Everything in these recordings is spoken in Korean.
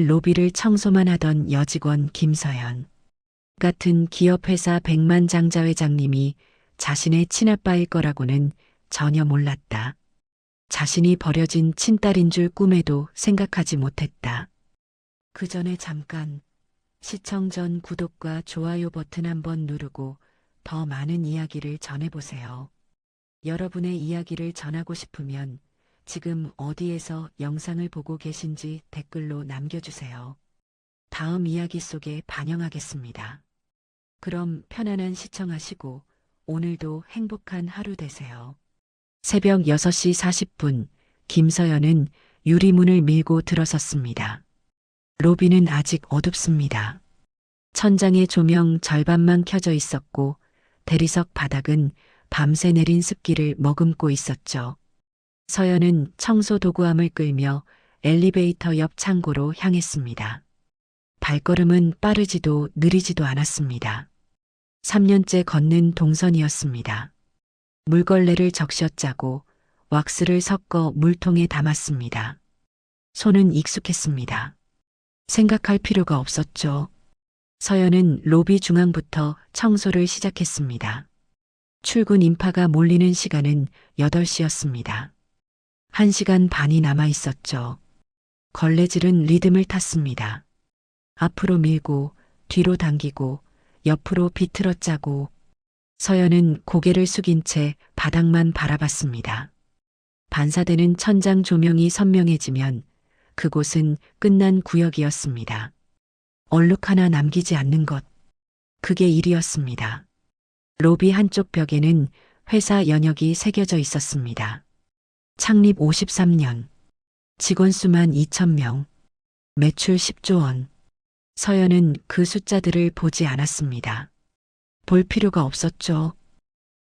로비를 청소만 하던 여직원 김서연. 같은 기업회사 백만장자 회장님이 자신의 친아빠일 거라고는 전혀 몰랐다. 자신이 버려진 친딸인 줄 꿈에도 생각하지 못했다. 그 전에 잠깐 시청 전 구독과 좋아요 버튼 한번 누르고 더 많은 이야기를 전해보세요. 여러분의 이야기를 전하고 싶으면 지금 어디에서 영상을 보고 계신지 댓글로 남겨주세요. 다음 이야기 속에 반영하겠습니다. 그럼 편안한 시청하시고 오늘도 행복한 하루 되세요. 새벽 6시 40분 김서연은 유리문을 밀고 들어섰습니다. 로비는 아직 어둡습니다. 천장의 조명 절반만 켜져 있었고 대리석 바닥은 밤새 내린 습기를 머금고 있었죠. 서연은 청소 도구함을 끌며 엘리베이터 옆 창고로 향했습니다. 발걸음은 빠르지도 느리지도 않았습니다. 3년째 걷는 동선이었습니다. 물걸레를 적셔짜고 왁스를 섞어 물통에 담았습니다. 손은 익숙했습니다. 생각할 필요가 없었죠. 서연은 로비 중앙부터 청소를 시작했습니다. 출근 인파가 몰리는 시간은 8시였습니다. 1시간 반이 남아 있었죠. 걸레질은 리듬을 탔습니다. 앞으로 밀고 뒤로 당기고 옆으로 비틀어 짜고. 서연은 고개를 숙인 채 바닥만 바라봤습니다. 반사되는 천장 조명이 선명해지면 그곳은 끝난 구역이었습니다. 얼룩 하나 남기지 않는 것. 그게 일이었습니다. 로비 한쪽 벽에는 회사 연역이 새겨져 있었습니다. 창립 53년. 직원 수만 2,000명. 매출 10조 원. 서연은 그 숫자들을 보지 않았습니다. 볼 필요가 없었죠.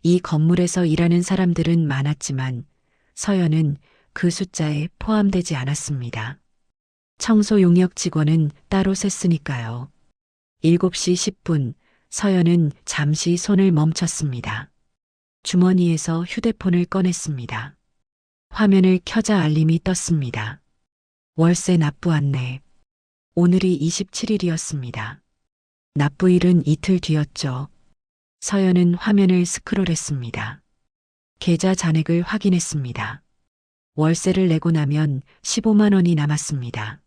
이 건물에서 일하는 사람들은 많았지만 서연은 그 숫자에 포함되지 않았습니다. 청소 용역 직원은 따로 셌으니까요. 7시 10분 서연은 잠시 손을 멈췄습니다. 주머니에서 휴대폰을 꺼냈습니다. 화면을 켜자 알림이 떴습니다. 월세 납부 안내. 오늘이 27일이었습니다. 납부일은 이틀 뒤였죠. 서연은 화면을 스크롤했습니다. 계좌 잔액을 확인했습니다. 월세를 내고 나면 15만 원이 남았습니다.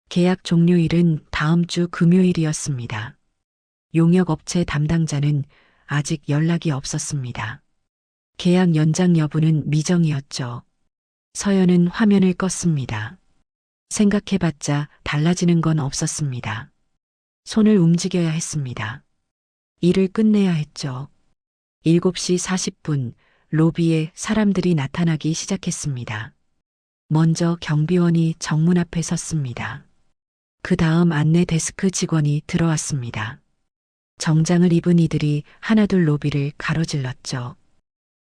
계약 종료일은 다음 주 금요일이었습니다. 용역업체 담당자는 아직 연락이 없었습니다. 계약 연장 여부는 미정이었죠. 서연은 화면을 껐습니다. 생각해봤자 달라지는 건 없었습니다. 손을 움직여야 했습니다. 일을 끝내야 했죠. 7시 40분 로비에 사람들이 나타나기 시작했습니다. 먼저 경비원이 정문 앞에 섰습니다. 그 다음 안내 데스크 직원이 들어왔습니다. 정장을 입은 이들이 하나둘 로비를 가로질렀죠.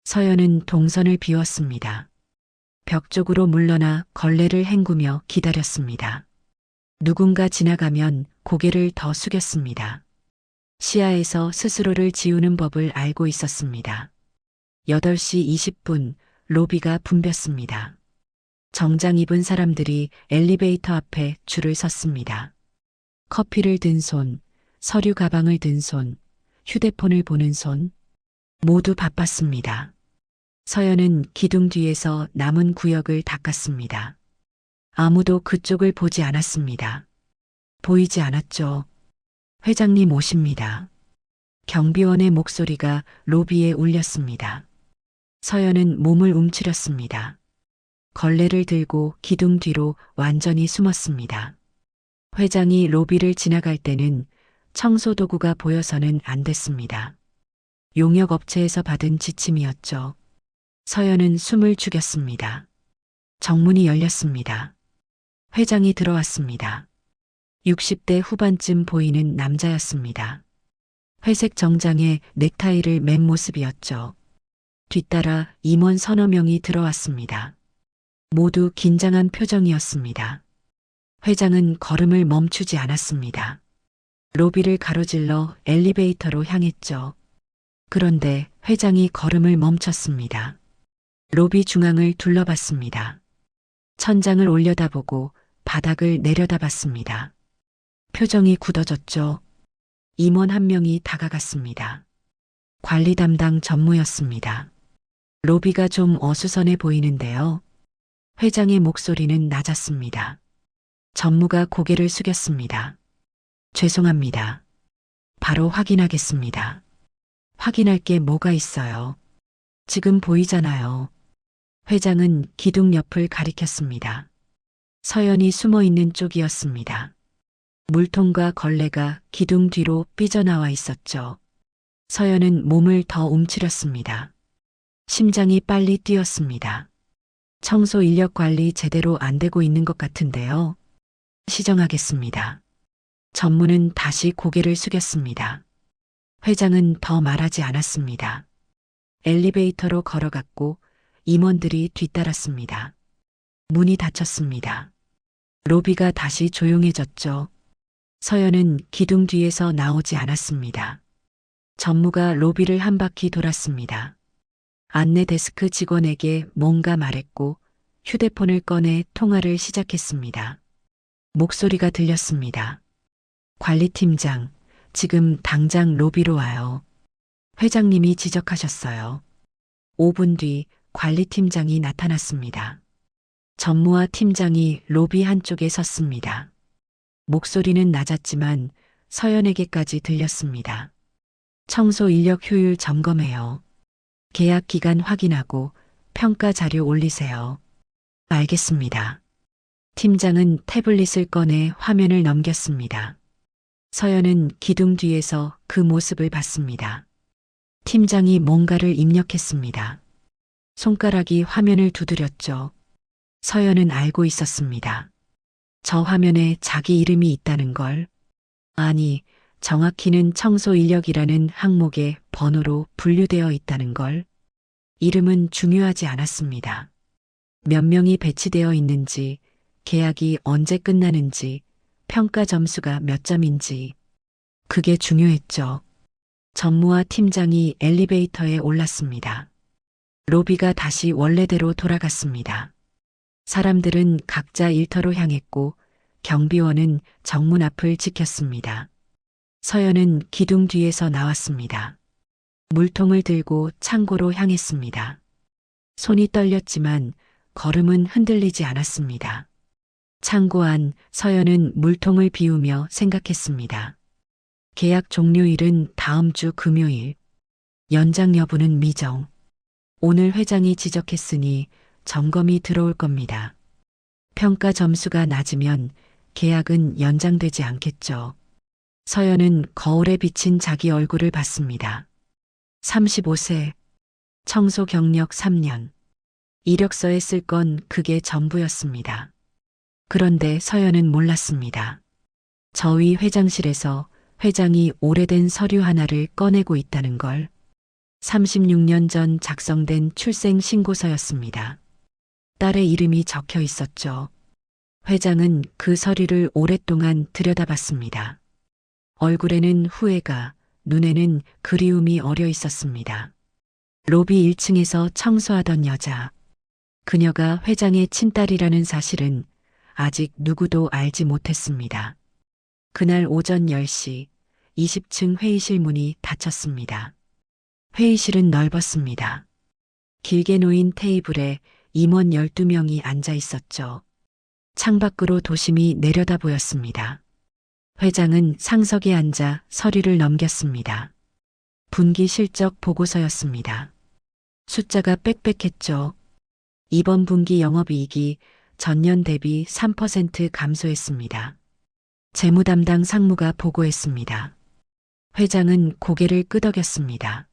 서연은 동선을 비웠습니다. 벽 쪽으로 물러나 걸레를 헹구며 기다렸습니다. 누군가 지나가면 고개를 더 숙였습니다. 시야에서 스스로를 지우는 법을 알고 있었습니다. 8시 20분 로비가 붐볐습니다. 정장 입은 사람들이 엘리베이터 앞에 줄을 섰습니다. 커피를 든 손, 서류 가방을 든 손, 휴대폰을 보는 손, 모두 바빴습니다. 서연은 기둥 뒤에서 남은 구역을 닦았습니다. 아무도 그쪽을 보지 않았습니다. 보이지 않았죠. 회장님 오십니다. 경비원의 목소리가 로비에 울렸습니다. 서연은 몸을 움츠렸습니다. 걸레를 들고 기둥 뒤로 완전히 숨었습니다. 회장이 로비를 지나갈 때는 청소도구가 보여서는 안 됐습니다. 용역업체에서 받은 지침이었죠. 서연은 숨을 죽였습니다. 정문이 열렸습니다. 회장이 들어왔습니다. 60대 후반쯤 보이는 남자였습니다. 회색 정장에 넥타이를 맨 모습이었죠. 뒤따라 임원 서너 명이 들어왔습니다. 모두 긴장한 표정이었습니다. 회장은 걸음을 멈추지 않았습니다. 로비를 가로질러 엘리베이터로 향했죠. 그런데 회장이 걸음을 멈췄습니다. 로비 중앙을 둘러봤습니다. 천장을 올려다보고 바닥을 내려다봤습니다. 표정이 굳어졌죠. 임원 한 명이 다가갔습니다. 관리 담당 전무였습니다. 로비가 좀 어수선해 보이는데요. 회장의 목소리는 낮았습니다. 전무가 고개를 숙였습니다. 죄송합니다. 바로 확인하겠습니다. 확인할 게 뭐가 있어요? 지금 보이잖아요. 회장은 기둥 옆을 가리켰습니다. 서연이 숨어 있는 쪽이었습니다. 물통과 걸레가 기둥 뒤로 삐져나와 있었죠. 서연은 몸을 더 움츠렸습니다. 심장이 빨리 뛰었습니다. 청소 인력 관리 제대로 안 되고 있는 것 같은데요. 시정하겠습니다. 전무는 다시 고개를 숙였습니다. 회장은 더 말하지 않았습니다. 엘리베이터로 걸어갔고 임원들이 뒤따랐습니다. 문이 닫혔습니다. 로비가 다시 조용해졌죠. 서연은 기둥 뒤에서 나오지 않았습니다. 전무가 로비를 한 바퀴 돌았습니다. 안내 데스크 직원에게 뭔가 말했고 휴대폰을 꺼내 통화를 시작했습니다. 목소리가 들렸습니다. 관리팀장, 지금 당장 로비로 와요. 회장님이 지적하셨어요. 5분 뒤 관리팀장이 나타났습니다. 전무와 팀장이 로비 한쪽에 섰습니다. 목소리는 낮았지만 서연에게까지 들렸습니다. 청소 인력 효율 점검해요. 계약 기간 확인하고 평가 자료 올리세요. 알겠습니다. 팀장은 태블릿을 꺼내 화면을 넘겼습니다. 서연은 기둥 뒤에서 그 모습을 봤습니다. 팀장이 뭔가를 입력했습니다. 손가락이 화면을 두드렸죠. 서연은 알고 있었습니다. 저 화면에 자기 이름이 있다는 걸. 아니, 정확히는 청소 인력이라는 항목에 번호로 분류되어 있다는 걸. 이름은 중요하지 않았습니다. 몇 명이 배치되어 있는지, 계약이 언제 끝나는지, 평가 점수가 몇 점인지. 그게 중요했죠. 전무와 팀장이 엘리베이터에 올랐습니다. 로비가 다시 원래대로 돌아갔습니다. 사람들은 각자 일터로 향했고 경비원은 정문 앞을 지켰습니다. 서연은 기둥 뒤에서 나왔습니다. 물통을 들고 창고로 향했습니다. 손이 떨렸지만 걸음은 흔들리지 않았습니다. 창고 안 서연은 물통을 비우며 생각했습니다. 계약 종료일은 다음 주 금요일. 연장 여부는 미정. 오늘 회장이 지적했으니 점검이 들어올 겁니다. 평가 점수가 낮으면 계약은 연장되지 않겠죠. 서연은 거울에 비친 자기 얼굴을 봤습니다. 35세, 청소 경력 3년. 이력서에 쓸 건 그게 전부였습니다. 그런데 서연은 몰랐습니다. 저위 회장실에서 회장이 오래된 서류 하나를 꺼내고 있다는 걸. 36년 전 작성된 출생 신고서였습니다. 딸의 이름이 적혀 있었죠. 회장은 그 서류를 오랫동안 들여다봤습니다. 얼굴에는 후회가, 눈에는 그리움이 어려 있었습니다. 로비 1층에서 청소하던 여자. 그녀가 회장의 친딸이라는 사실은 아직 누구도 알지 못했습니다. 그날 오전 10시 20층 회의실 문이 닫혔습니다. 회의실은 넓었습니다. 길게 놓인 테이블에 임원 12명이 앉아 있었죠. 창밖으로 도심이 내려다 보였습니다. 회장은 상석에 앉아 서류를 넘겼습니다. 분기 실적 보고서였습니다. 숫자가 빽빽했죠. 이번 분기 영업이익이 전년 대비 3% 감소했습니다. 재무 담당 상무가 보고했습니다. 회장은 고개를 끄덕였습니다.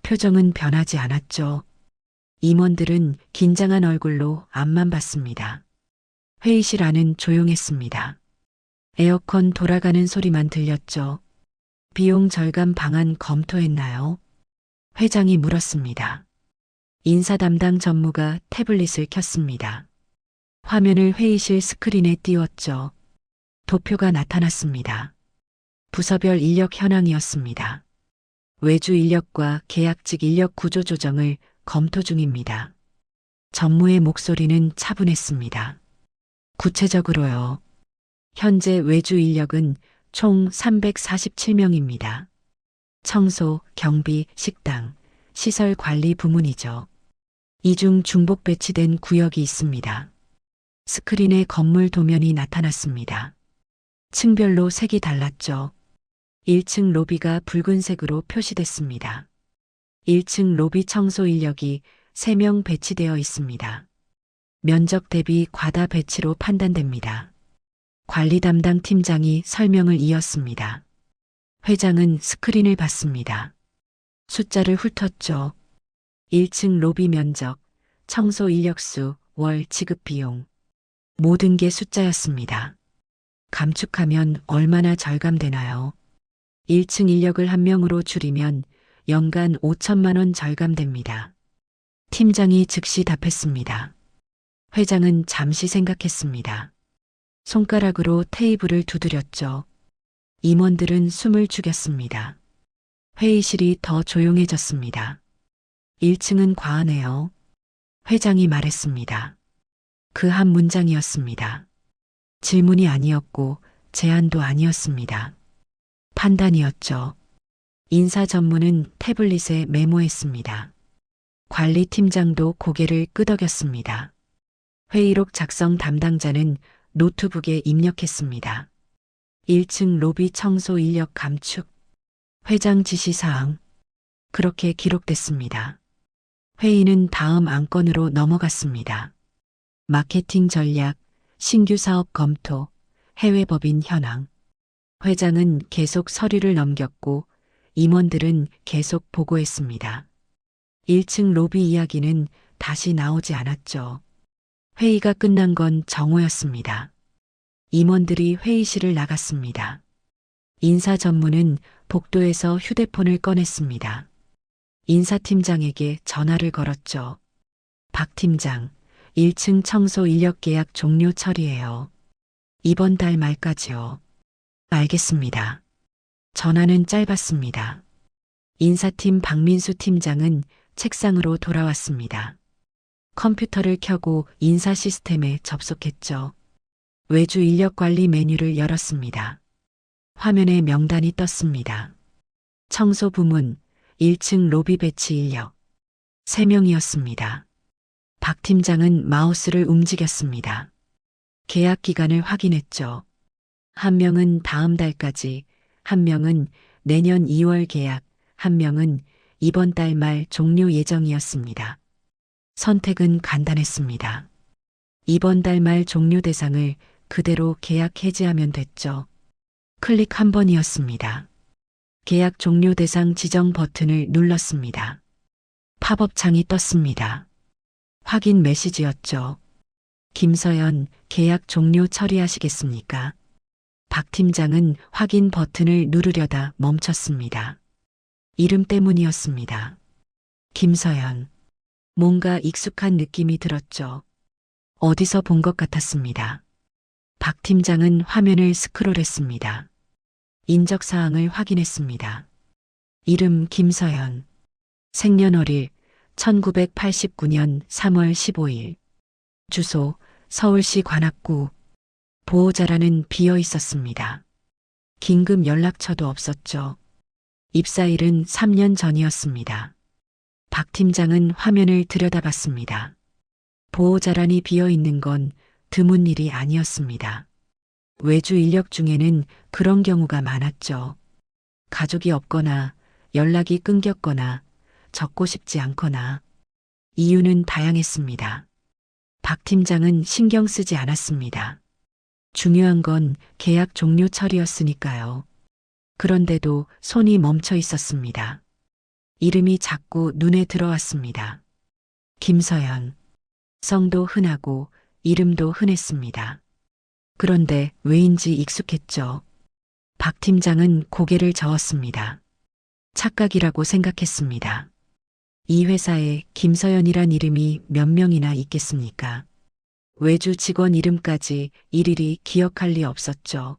표정은 변하지 않았죠. 임원들은 긴장한 얼굴로 앞만 봤습니다. 회의실 안은 조용했습니다. 에어컨 돌아가는 소리만 들렸죠. 비용 절감 방안 검토했나요? 회장이 물었습니다. 인사 담당 전무가 태블릿을 켰습니다. 화면을 회의실 스크린에 띄웠죠. 도표가 나타났습니다. 부서별 인력 현황이었습니다. 외주 인력과 계약직 인력 구조 조정을 검토 중입니다. 전무의 목소리는 차분했습니다. 구체적으로요. 현재 외주 인력은 총 347명입니다. 청소, 경비, 식당, 시설 관리 부문이죠. 이 중 중복 배치된 구역이 있습니다. 스크린에 건물 도면이 나타났습니다. 층별로 색이 달랐죠. 1층 로비가 붉은색으로 표시됐습니다. 1층 로비 청소 인력이 3명 배치되어 있습니다. 면적 대비 과다 배치로 판단됩니다. 관리 담당 팀장이 설명을 이었습니다. 회장은 스크린을 봤습니다. 숫자를 훑었죠. 1층 로비 면적, 청소 인력수, 월 지급 비용. 모든 게 숫자였습니다. 감축하면 얼마나 절감되나요? 1층 인력을 1명으로 줄이면 연간 5천만 원 절감됩니다. 팀장이 즉시 답했습니다. 회장은 잠시 생각했습니다. 손가락으로 테이블을 두드렸죠. 임원들은 숨을 죽였습니다. 회의실이 더 조용해졌습니다. 1층은 과하네요. 회장이 말했습니다. 그 한 문장이었습니다. 질문이 아니었고 제안도 아니었습니다. 판단이었죠. 인사 전문은 태블릿에 메모했습니다. 관리팀장도 고개를 끄덕였습니다. 회의록 작성 담당자는 노트북에 입력했습니다. 1층 로비 청소 인력 감축. 회장 지시사항. 그렇게 기록됐습니다. 회의는 다음 안건으로 넘어갔습니다. 마케팅 전략, 신규 사업 검토, 해외 법인 현황. 회장은 계속 서류를 넘겼고 임원들은 계속 보고했습니다. 1층 로비 이야기는 다시 나오지 않았죠. 회의가 끝난 건 정오였습니다. 임원들이 회의실을 나갔습니다. 인사 전문은 복도에서 휴대폰을 꺼냈습니다. 인사팀장에게 전화를 걸었죠. 박 팀장, 1층 청소 인력 계약 종료 처리해요. 이번 달 말까지요. 알겠습니다. 전화는 짧았습니다. 인사팀 박민수 팀장은 책상으로 돌아왔습니다. 컴퓨터를 켜고 인사 시스템에 접속했죠. 외주 인력 관리 메뉴를 열었습니다. 화면에 명단이 떴습니다. 청소 부문, 1층 로비 배치 인력. 3명이었습니다. 박 팀장은 마우스를 움직였습니다. 계약 기간을 확인했죠. 1명은 다음 달까지, 1명은 내년 2월 계약, 1명은 이번 달 말 종료 예정이었습니다. 선택은 간단했습니다. 이번 달 말 종료 대상을 그대로 계약 해지하면 됐죠. 클릭 한 번이었습니다. 계약 종료 대상 지정 버튼을 눌렀습니다. 팝업 창이 떴습니다. 확인 메시지였죠. 김서연, 계약 종료 처리하시겠습니까? 박 팀장은 확인 버튼을 누르려다 멈췄습니다. 이름 때문이었습니다. 김서연. 뭔가 익숙한 느낌이 들었죠. 어디서 본 것 같았습니다. 박 팀장은 화면을 스크롤했습니다. 인적사항을 확인했습니다. 이름 김서연. 생년월일 1989년 3월 15일. 주소 서울시 관악구. 보호자라는 비어 있었습니다. 긴급 연락처도 없었죠. 입사일은 3년 전이었습니다. 박 팀장은 화면을 들여다봤습니다. 보호자란이 비어 있는 건 드문 일이 아니었습니다. 외주 인력 중에는 그런 경우가 많았죠. 가족이 없거나 연락이 끊겼거나 적고 싶지 않거나 이유는 다양했습니다. 박 팀장은 신경 쓰지 않았습니다. 중요한 건 계약 종료 처리였으니까요. 그런데도 손이 멈춰 있었습니다. 이름이 자꾸 눈에 들어왔습니다. 김서연. 성도 흔하고 이름도 흔했습니다. 그런데 왜인지 익숙했죠. 박 팀장은 고개를 저었습니다. 착각이라고 생각했습니다. 이 회사에 김서연이란 이름이 몇 명이나 있겠습니까? 외주 직원 이름까지 일일이 기억할 리 없었죠.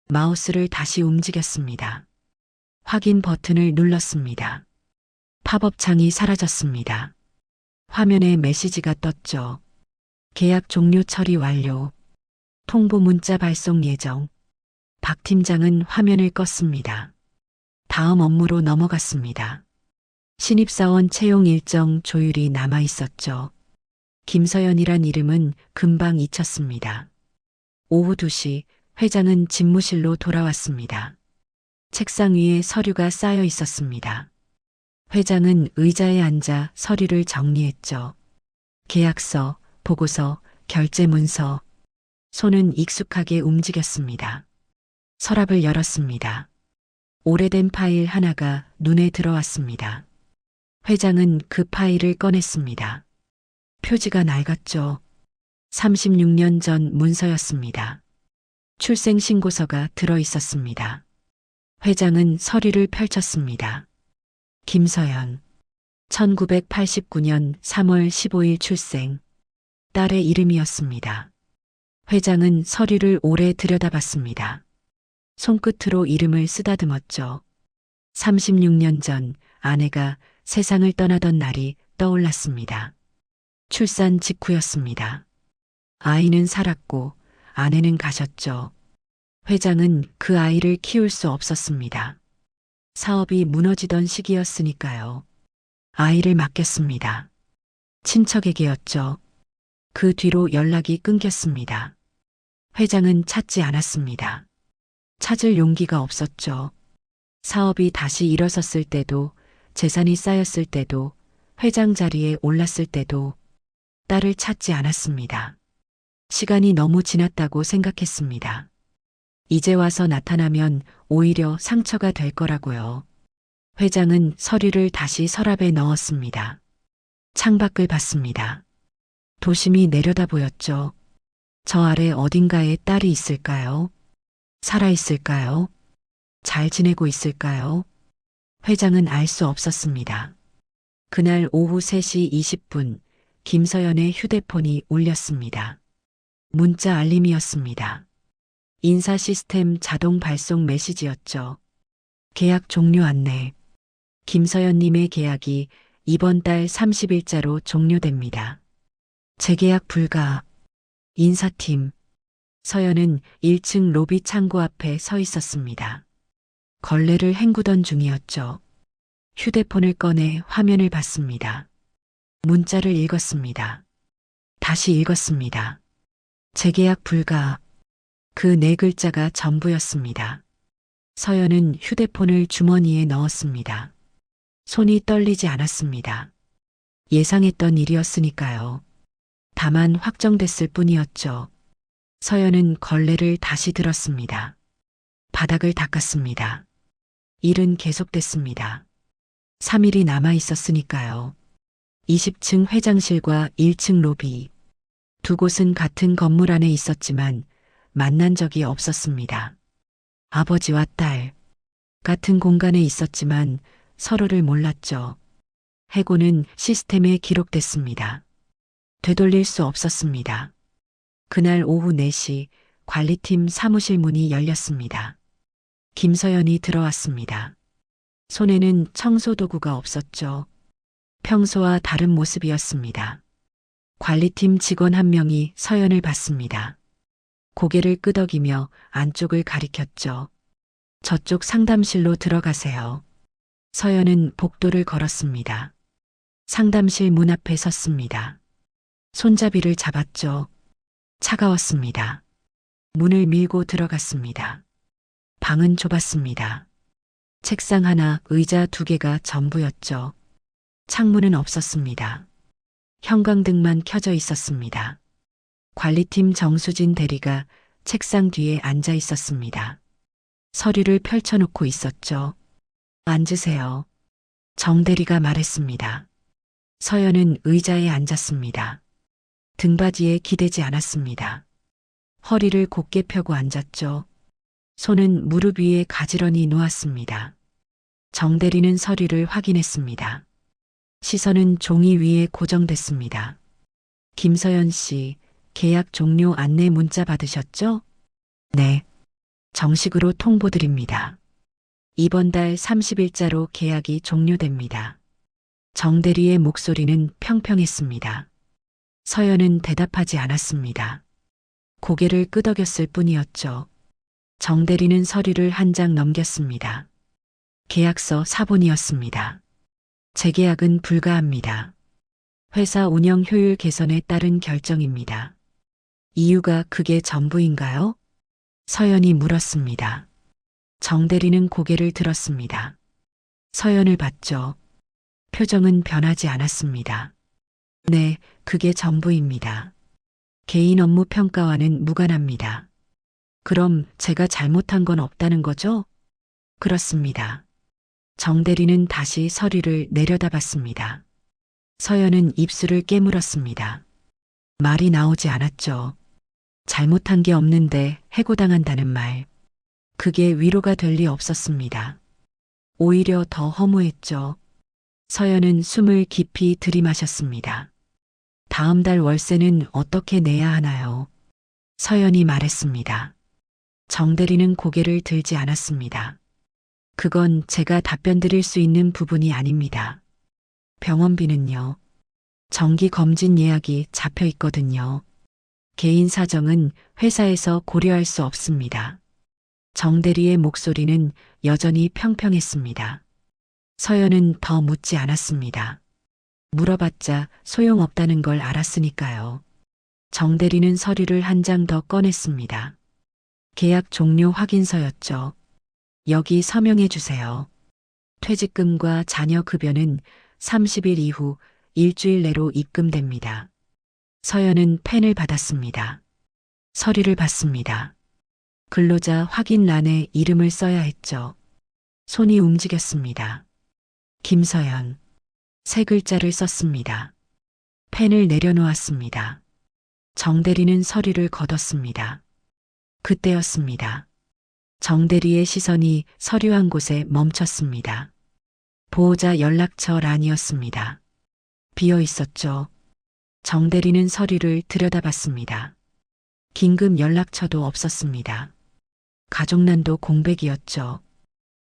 마우스를 다시 움직였습니다. 확인 버튼을 눌렀습니다. 팝업 창이 사라졌습니다. 화면에 메시지가 떴죠. 계약 종료 처리 완료. 통보 문자 발송 예정. 박 팀장은 화면을 껐습니다. 다음 업무로 넘어갔습니다. 신입사원 채용 일정 조율이 남아 있었죠. 김서연이란 이름은 금방 잊혔습니다. 오후 2시 회장은 집무실로 돌아왔습니다. 책상 위에 서류가 쌓여 있었습니다. 회장은 의자에 앉아 서류를 정리했죠. 계약서, 보고서, 결제 문서. 손은 익숙하게 움직였습니다. 서랍을 열었습니다. 오래된 파일 하나가 눈에 들어왔습니다. 회장은 그 파일을 꺼냈습니다. 표지가 낡았죠. 36년 전 문서였습니다. 출생신고서가 들어 있었습니다. 회장은 서류를 펼쳤습니다. 김서연. 1989년 3월 15일 출생. 딸의 이름이었습니다. 회장은 서류를 오래 들여다봤습니다. 손끝으로 이름을 쓰다듬었죠. 36년 전 아내가 세상을 떠나던 날이 떠올랐습니다. 출산 직후였습니다. 아이는 살았고 아내는 가셨죠. 회장은 그 아이를 키울 수 없었습니다. 사업이 무너지던 시기였으니까요. 아이를 맡겼습니다. 친척에게였죠. 그 뒤로 연락이 끊겼습니다. 회장은 찾지 않았습니다. 찾을 용기가 없었죠. 사업이 다시 일어섰을 때도, 재산이 쌓였을 때도, 회장 자리에 올랐을 때도 딸을 찾지 않았습니다. 시간이 너무 지났다고 생각했습니다. 이제 와서 나타나면 오히려 상처가 될 거라고요. 회장은 서류를 다시 서랍에 넣었습니다. 창밖을 봤습니다. 도심이 내려다 보였죠. 저 아래 어딘가에 딸이 있을까요? 살아있을까요? 잘 지내고 있을까요? 회장은 알 수 없었습니다. 그날 오후 3시 20분 김서연의 휴대폰이 울렸습니다. 문자 알림이었습니다. 인사 시스템 자동 발송 메시지였죠. 계약 종료 안내. 김서연님의 계약이 이번 달 30일자로 종료됩니다. 재계약 불가. 인사팀. 서연은 1층 로비 창고 앞에 서 있었습니다. 걸레를 헹구던 중이었죠. 휴대폰을 꺼내 화면을 봤습니다. 문자를 읽었습니다. 다시 읽었습니다. 재계약 불가. 그 네 글자가 전부였습니다. 서연은 휴대폰을 주머니에 넣었습니다. 손이 떨리지 않았습니다. 예상했던 일이었으니까요. 다만 확정됐을 뿐이었죠. 서연은 걸레를 다시 들었습니다. 바닥을 닦았습니다. 일은 계속됐습니다. 3일이 남아 있었으니까요. 20층 회장실과 1층 로비. 두 곳은 같은 건물 안에 있었지만 만난 적이 없었습니다. 아버지와 딸. 같은 공간에 있었지만 서로를 몰랐죠. 해고는 시스템에 기록됐습니다. 되돌릴 수 없었습니다. 그날 오후 4시 관리팀 사무실 문이 열렸습니다. 김서연이 들어왔습니다. 손에는 청소도구가 없었죠. 평소와 다른 모습이었습니다. 관리팀 직원 한 명이 서연을 봤습니다. 고개를 끄덕이며 안쪽을 가리켰죠. 저쪽 상담실로 들어가세요. 서연은 복도를 걸었습니다. 상담실 문 앞에 섰습니다. 손잡이를 잡았죠. 차가웠습니다. 문을 밀고 들어갔습니다. 방은 좁았습니다. 책상 하나, 의자 2개가 전부였죠. 창문은 없었습니다. 형광등만 켜져 있었습니다. 관리팀 정수진 대리가 책상 뒤에 앉아 있었습니다. 서류를 펼쳐놓고 있었죠. 앉으세요. 정 대리가 말했습니다. 서연은 의자에 앉았습니다. 등받이에 기대지 않았습니다. 허리를 곧게 펴고 앉았죠. 손은 무릎 위에 가지런히 놓았습니다. 정 대리는 서류를 확인했습니다. 시선은 종이 위에 고정됐습니다. 김서연 씨, 계약 종료 안내 문자 받으셨죠? 네. 정식으로 통보드립니다. 이번 달 30일자로 계약이 종료됩니다. 정 대리의 목소리는 평평했습니다. 서연은 대답하지 않았습니다. 고개를 끄덕였을 뿐이었죠. 정 대리는 서류를 한 장 넘겼습니다. 계약서 사본이었습니다. 재계약은 불가합니다. 회사 운영 효율 개선에 따른 결정입니다. 이유가 그게 전부인가요? 서연이 물었습니다. 정 대리는 고개를 들었습니다. 서연을 봤죠. 표정은 변하지 않았습니다. 네, 그게 전부입니다. 개인 업무 평가와는 무관합니다. 그럼 제가 잘못한 건 없다는 거죠? 그렇습니다. 정 대리는 다시 서류를 내려다봤습니다. 서연은 입술을 깨물었습니다. 말이 나오지 않았죠. 잘못한 게 없는데 해고당한다는 말. 그게 위로가 될 리 없었습니다. 오히려 더 허무했죠. 서연은 숨을 깊이 들이마셨습니다. 다음 달 월세는 어떻게 내야 하나요? 서연이 말했습니다. 정 대리는 고개를 들지 않았습니다. 그건 제가 답변 드릴 수 있는 부분이 아닙니다. 병원비는요. 정기 검진 예약이 잡혀 있거든요. 개인 사정은 회사에서 고려할 수 없습니다. 정 대리의 목소리는 여전히 평평했습니다. 서연은 더 묻지 않았습니다. 물어봤자 소용없다는 걸 알았으니까요. 정 대리는 서류를 한 장 더 꺼냈습니다. 계약 종료 확인서였죠. 여기 서명해 주세요. 퇴직금과 자녀 급여는 30일 이후 일주일 내로 입금됩니다. 서연은 펜을 받았습니다. 서류를 받습니다. 근로자 확인란에 이름을 써야 했죠. 손이 움직였습니다. 김서연. 세 글자를 썼습니다. 펜을 내려놓았습니다. 정 대리는 서류를 걷었습니다. 그때였습니다. 정 대리의 시선이 서류 한 곳에 멈췄습니다. 보호자 연락처 란이었습니다. 비어 있었죠. 정 대리는 서류를 들여다봤습니다. 긴급 연락처도 없었습니다. 가족란도 공백이었죠.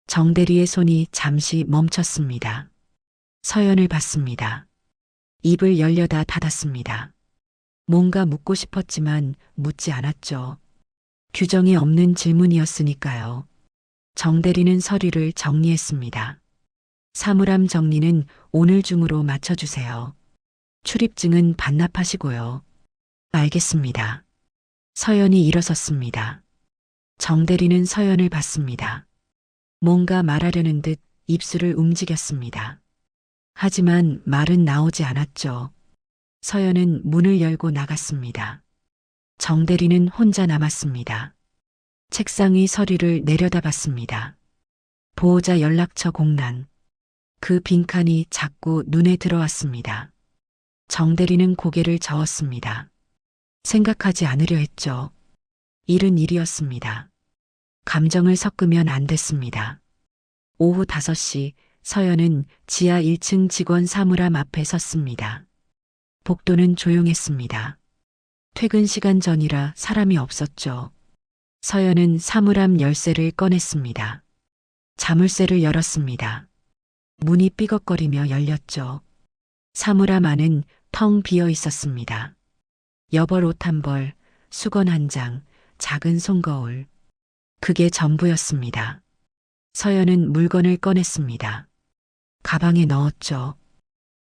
정 대리의 손이 잠시 멈췄습니다. 서연을 봤습니다. 입을 열려다 닫았습니다. 뭔가 묻고 싶었지만 묻지 않았죠. 규정이 없는 질문이었으니까요. 정 대리는 서류를 정리했습니다. 사물함 정리는 오늘 중으로 마쳐주세요. 출입증은 반납하시고요. 알겠습니다. 서연이 일어섰습니다. 정 대리는 서연을 봤습니다. 뭔가 말하려는 듯 입술을 움직였습니다. 하지만 말은 나오지 않았죠. 서연은 문을 열고 나갔습니다. 정 대리는 혼자 남았습니다. 책상 위 서류를 내려다봤습니다. 보호자 연락처 공란. 그 빈칸이 자꾸 눈에 들어왔습니다. 정 대리는 고개를 저었습니다. 생각하지 않으려 했죠. 일은 일이었습니다. 감정을 섞으면 안 됐습니다. 오후 5시 서연은 지하 1층 직원 사물함 앞에 섰습니다. 복도는 조용했습니다. 퇴근 시간 전이라 사람이 없었죠. 서연은 사물함 열쇠를 꺼냈습니다. 자물쇠를 열었습니다. 문이 삐걱거리며 열렸죠. 사물함 안은 텅 비어 있었습니다. 여벌 옷 한 벌, 수건 한 장, 작은 손거울. 그게 전부였습니다. 서연은 물건을 꺼냈습니다. 가방에 넣었죠.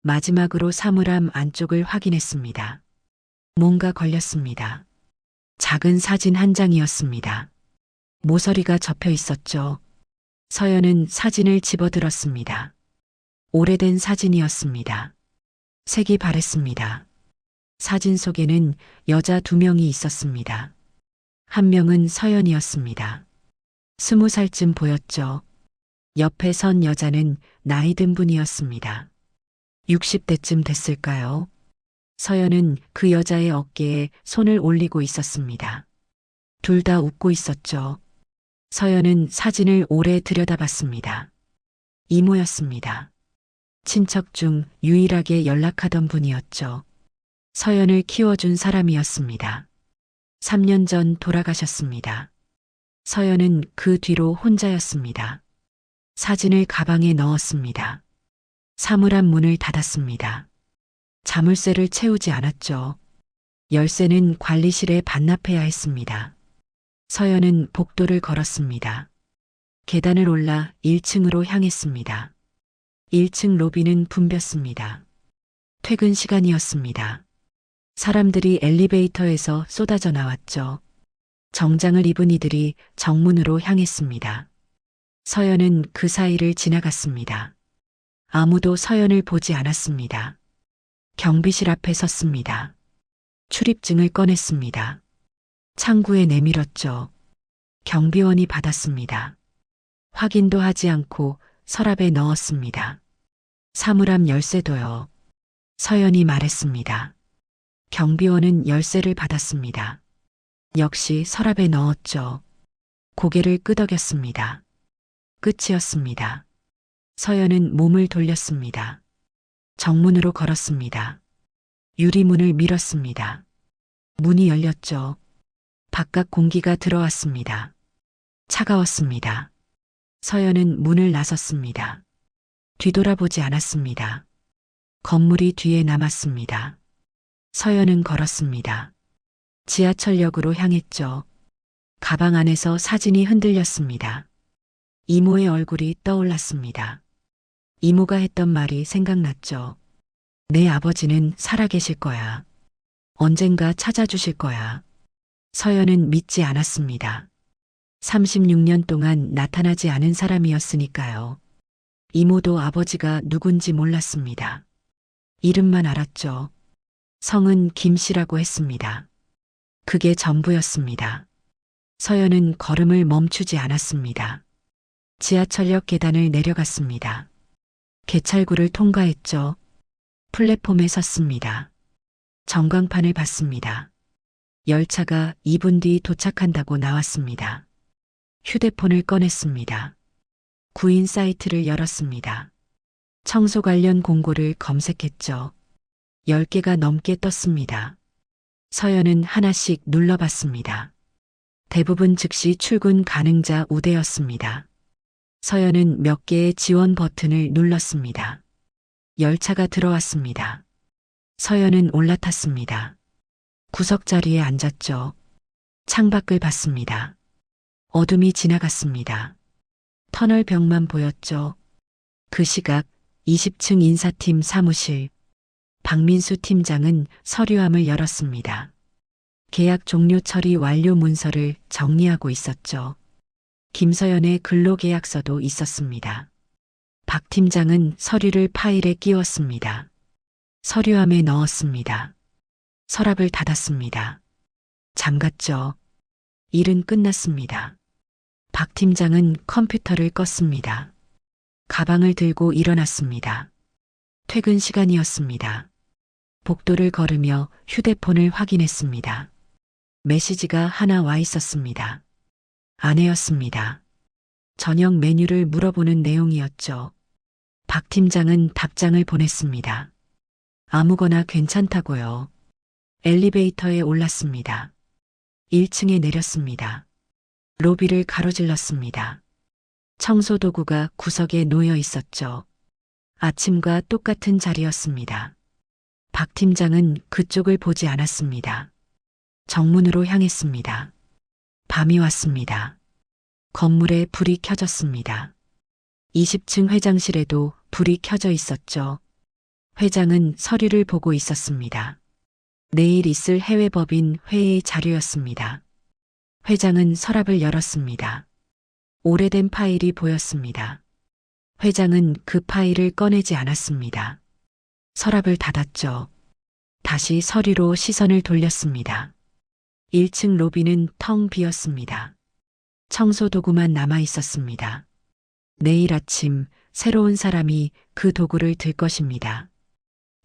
마지막으로 사물함 안쪽을 확인했습니다. 뭔가 걸렸습니다. 작은 사진 한 장이었습니다. 모서리가 접혀 있었죠. 서연은 사진을 집어들었습니다. 오래된 사진이었습니다. 색이 바랬습니다. 사진 속에는 여자 2명이 있었습니다. 한 명은 서연이었습니다. 20살쯤 보였죠. 옆에 선 여자는 나이 든 분이었습니다. 60대쯤 됐을까요? 서연은 그 여자의 어깨에 손을 올리고 있었습니다. 둘 다 웃고 있었죠. 서연은 사진을 오래 들여다봤습니다. 이모였습니다. 친척 중 유일하게 연락하던 분이었죠. 서연을 키워준 사람이었습니다. 3년 전 돌아가셨습니다. 서연은 그 뒤로 혼자였습니다. 사진을 가방에 넣었습니다. 사물함 문을 닫았습니다. 자물쇠를 채우지 않았죠. 열쇠는 관리실에 반납해야 했습니다. 서연은 복도를 걸었습니다. 계단을 올라 1층으로 향했습니다. 1층 로비는 붐볐습니다. 퇴근 시간이었습니다. 사람들이 엘리베이터에서 쏟아져 나왔죠. 정장을 입은 이들이 정문으로 향했습니다. 서연은 그 사이를 지나갔습니다. 아무도 서연을 보지 않았습니다. 경비실 앞에 섰습니다. 출입증을 꺼냈습니다. 창구에 내밀었죠. 경비원이 받았습니다. 확인도 하지 않고 서랍에 넣었습니다. 사물함 열쇠도요. 서연이 말했습니다. 경비원은 열쇠를 받았습니다. 역시 서랍에 넣었죠. 고개를 끄덕였습니다. 끝이었습니다. 서연은 몸을 돌렸습니다. 정문으로 걸었습니다. 유리문을 밀었습니다. 문이 열렸죠. 바깥 공기가 들어왔습니다. 차가웠습니다. 서연은 문을 나섰습니다. 뒤돌아보지 않았습니다. 건물이 뒤에 남았습니다. 서연은 걸었습니다. 지하철역으로 향했죠. 가방 안에서 사진이 흔들렸습니다. 이모의 얼굴이 떠올랐습니다. 이모가 했던 말이 생각났죠. 내 아버지는 살아계실 거야. 언젠가 찾아주실 거야. 서연은 믿지 않았습니다. 36년 동안 나타나지 않은 사람이었으니까요. 이모도 아버지가 누군지 몰랐습니다. 이름만 알았죠. 성은 김씨라고 했습니다. 그게 전부였습니다. 서연은 걸음을 멈추지 않았습니다. 지하철역 계단을 내려갔습니다. 개찰구를 통과했죠. 플랫폼에 섰습니다. 전광판을 봤습니다. 열차가 2분 뒤 도착한다고 나왔습니다. 휴대폰을 꺼냈습니다. 구인 사이트를 열었습니다. 청소 관련 공고를 검색했죠. 10개가 넘게 떴습니다. 서연은 하나씩 눌러봤습니다. 대부분 즉시 출근 가능자 우대였습니다. 서연은 몇 개의 지원 버튼을 눌렀습니다. 열차가 들어왔습니다. 서연은 올라탔습니다. 구석자리에 앉았죠. 창밖을 봤습니다. 어둠이 지나갔습니다. 터널 벽만 보였죠. 그 시각 20층 인사팀 사무실. 박민수 팀장은 서류함을 열었습니다. 계약 종료 처리 완료 문서를 정리하고 있었죠. 김서연의 근로계약서도 있었습니다. 박 팀장은 서류를 파일에 끼웠습니다. 서류함에 넣었습니다. 서랍을 닫았습니다. 잠갔죠. 일은 끝났습니다. 박 팀장은 컴퓨터를 껐습니다. 가방을 들고 일어났습니다. 퇴근 시간이었습니다. 복도를 걸으며 휴대폰을 확인했습니다. 메시지가 하나 와 있었습니다. 아내였습니다. 저녁 메뉴를 물어보는 내용이었죠. 박 팀장은 답장을 보냈습니다. 아무거나 괜찮다고요. 엘리베이터에 올랐습니다. 1층에 내렸습니다. 로비를 가로질렀습니다. 청소도구가 구석에 놓여 있었죠. 아침과 똑같은 자리였습니다. 박 팀장은 그쪽을 보지 않았습니다. 정문으로 향했습니다. 밤이 왔습니다. 건물에 불이 켜졌습니다. 20층 회장실에도 불이 켜져 있었죠. 회장은 서류를 보고 있었습니다. 내일 있을 해외법인 회의 자료였습니다. 회장은 서랍을 열었습니다. 오래된 파일이 보였습니다. 회장은 그 파일을 꺼내지 않았습니다. 서랍을 닫았죠. 다시 서류로 시선을 돌렸습니다. 1층 로비는 텅 비었습니다. 청소 도구만 남아 있었습니다. 내일 아침 새로운 사람이 그 도구를 들 것입니다.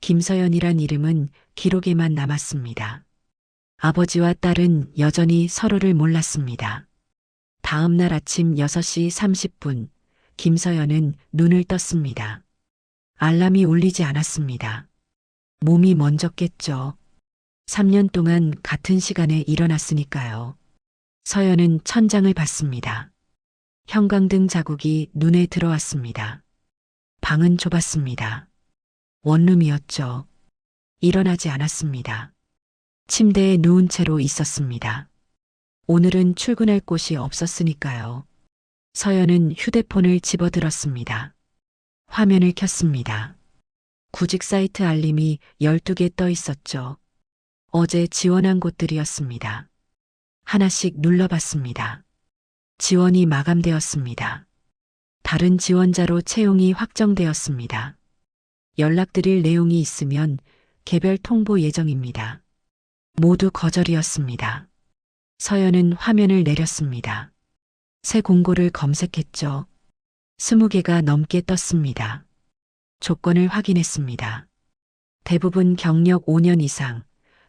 김서연이란 이름은 기록에만 남았습니다. 아버지와 딸은 여전히 서로를 몰랐습니다. 다음 날 아침 6시 30분, 김서연은 눈을 떴습니다. 알람이 울리지 않았습니다. 몸이 먼저 깼죠. 3년 동안 같은 시간에 일어났으니까요. 서연은 천장을 봤습니다. 형광등 자국이 눈에 들어왔습니다. 방은 좁았습니다. 원룸이었죠. 일어나지 않았습니다. 침대에 누운 채로 있었습니다. 오늘은 출근할 곳이 없었으니까요. 서연은 휴대폰을 집어들었습니다. 화면을 켰습니다. 구직 사이트 알림이 12개 떠 있었죠. 어제 지원한 곳들이었습니다. 하나씩 눌러봤습니다. 지원이 마감되었습니다. 다른 지원자로 채용이 확정되었습니다. 연락드릴 내용이 있으면 개별 통보 예정입니다. 모두 거절이었습니다. 서연은 화면을 내렸습니다. 새 공고를 검색했죠. 20개가 넘게 떴습니다. 조건을 확인했습니다. 대부분 경력 5년 이상,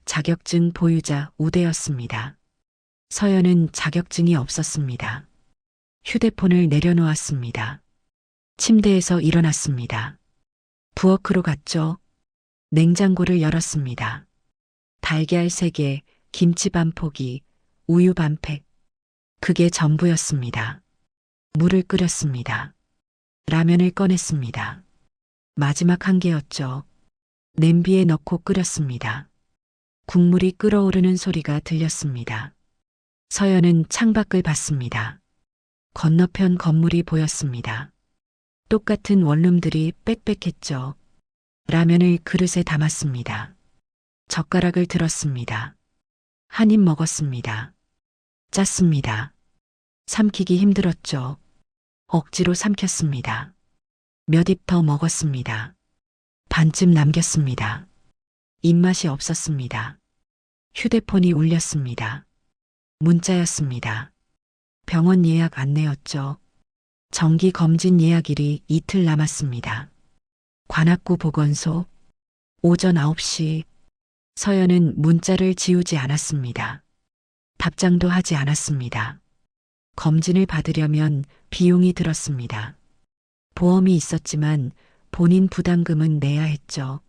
자격증 보유자 우대였습니다. 서연은 자격증이 없었습니다. 휴대폰을 내려놓았습니다. 침대에서 일어났습니다. 부엌으로 갔죠. 냉장고를 열었습니다. 달걀 3개, 김치 반 포기, 우유 반 팩. 그게 전부였습니다. 물을 끓였습니다. 라면을 꺼냈습니다. 마지막 한 개였죠. 냄비에 넣고 끓였습니다. 국물이 끓어오르는 소리가 들렸습니다. 서연은 창밖을 봤습니다. 건너편 건물이 보였습니다. 똑같은 원룸들이 빽빽했죠. 라면을 그릇에 담았습니다. 젓가락을 들었습니다. 한 입 먹었습니다. 짰습니다. 삼키기 힘들었죠. 억지로 삼켰습니다. 몇 입 더 먹었습니다. 반쯤 남겼습니다. 입맛이 없었습니다. 휴대폰이 울렸습니다. 문자였습니다. 병원 예약 안내였죠. 정기 검진 예약일이 이틀 남았습니다. 관악구 보건소 오전 9시. 서연은 문자를 지우지 않았습니다. 답장도 하지 않았습니다. 검진을 받으려면 비용이 들었습니다. 보험이 있었지만 본인 부담금은 내야 했죠.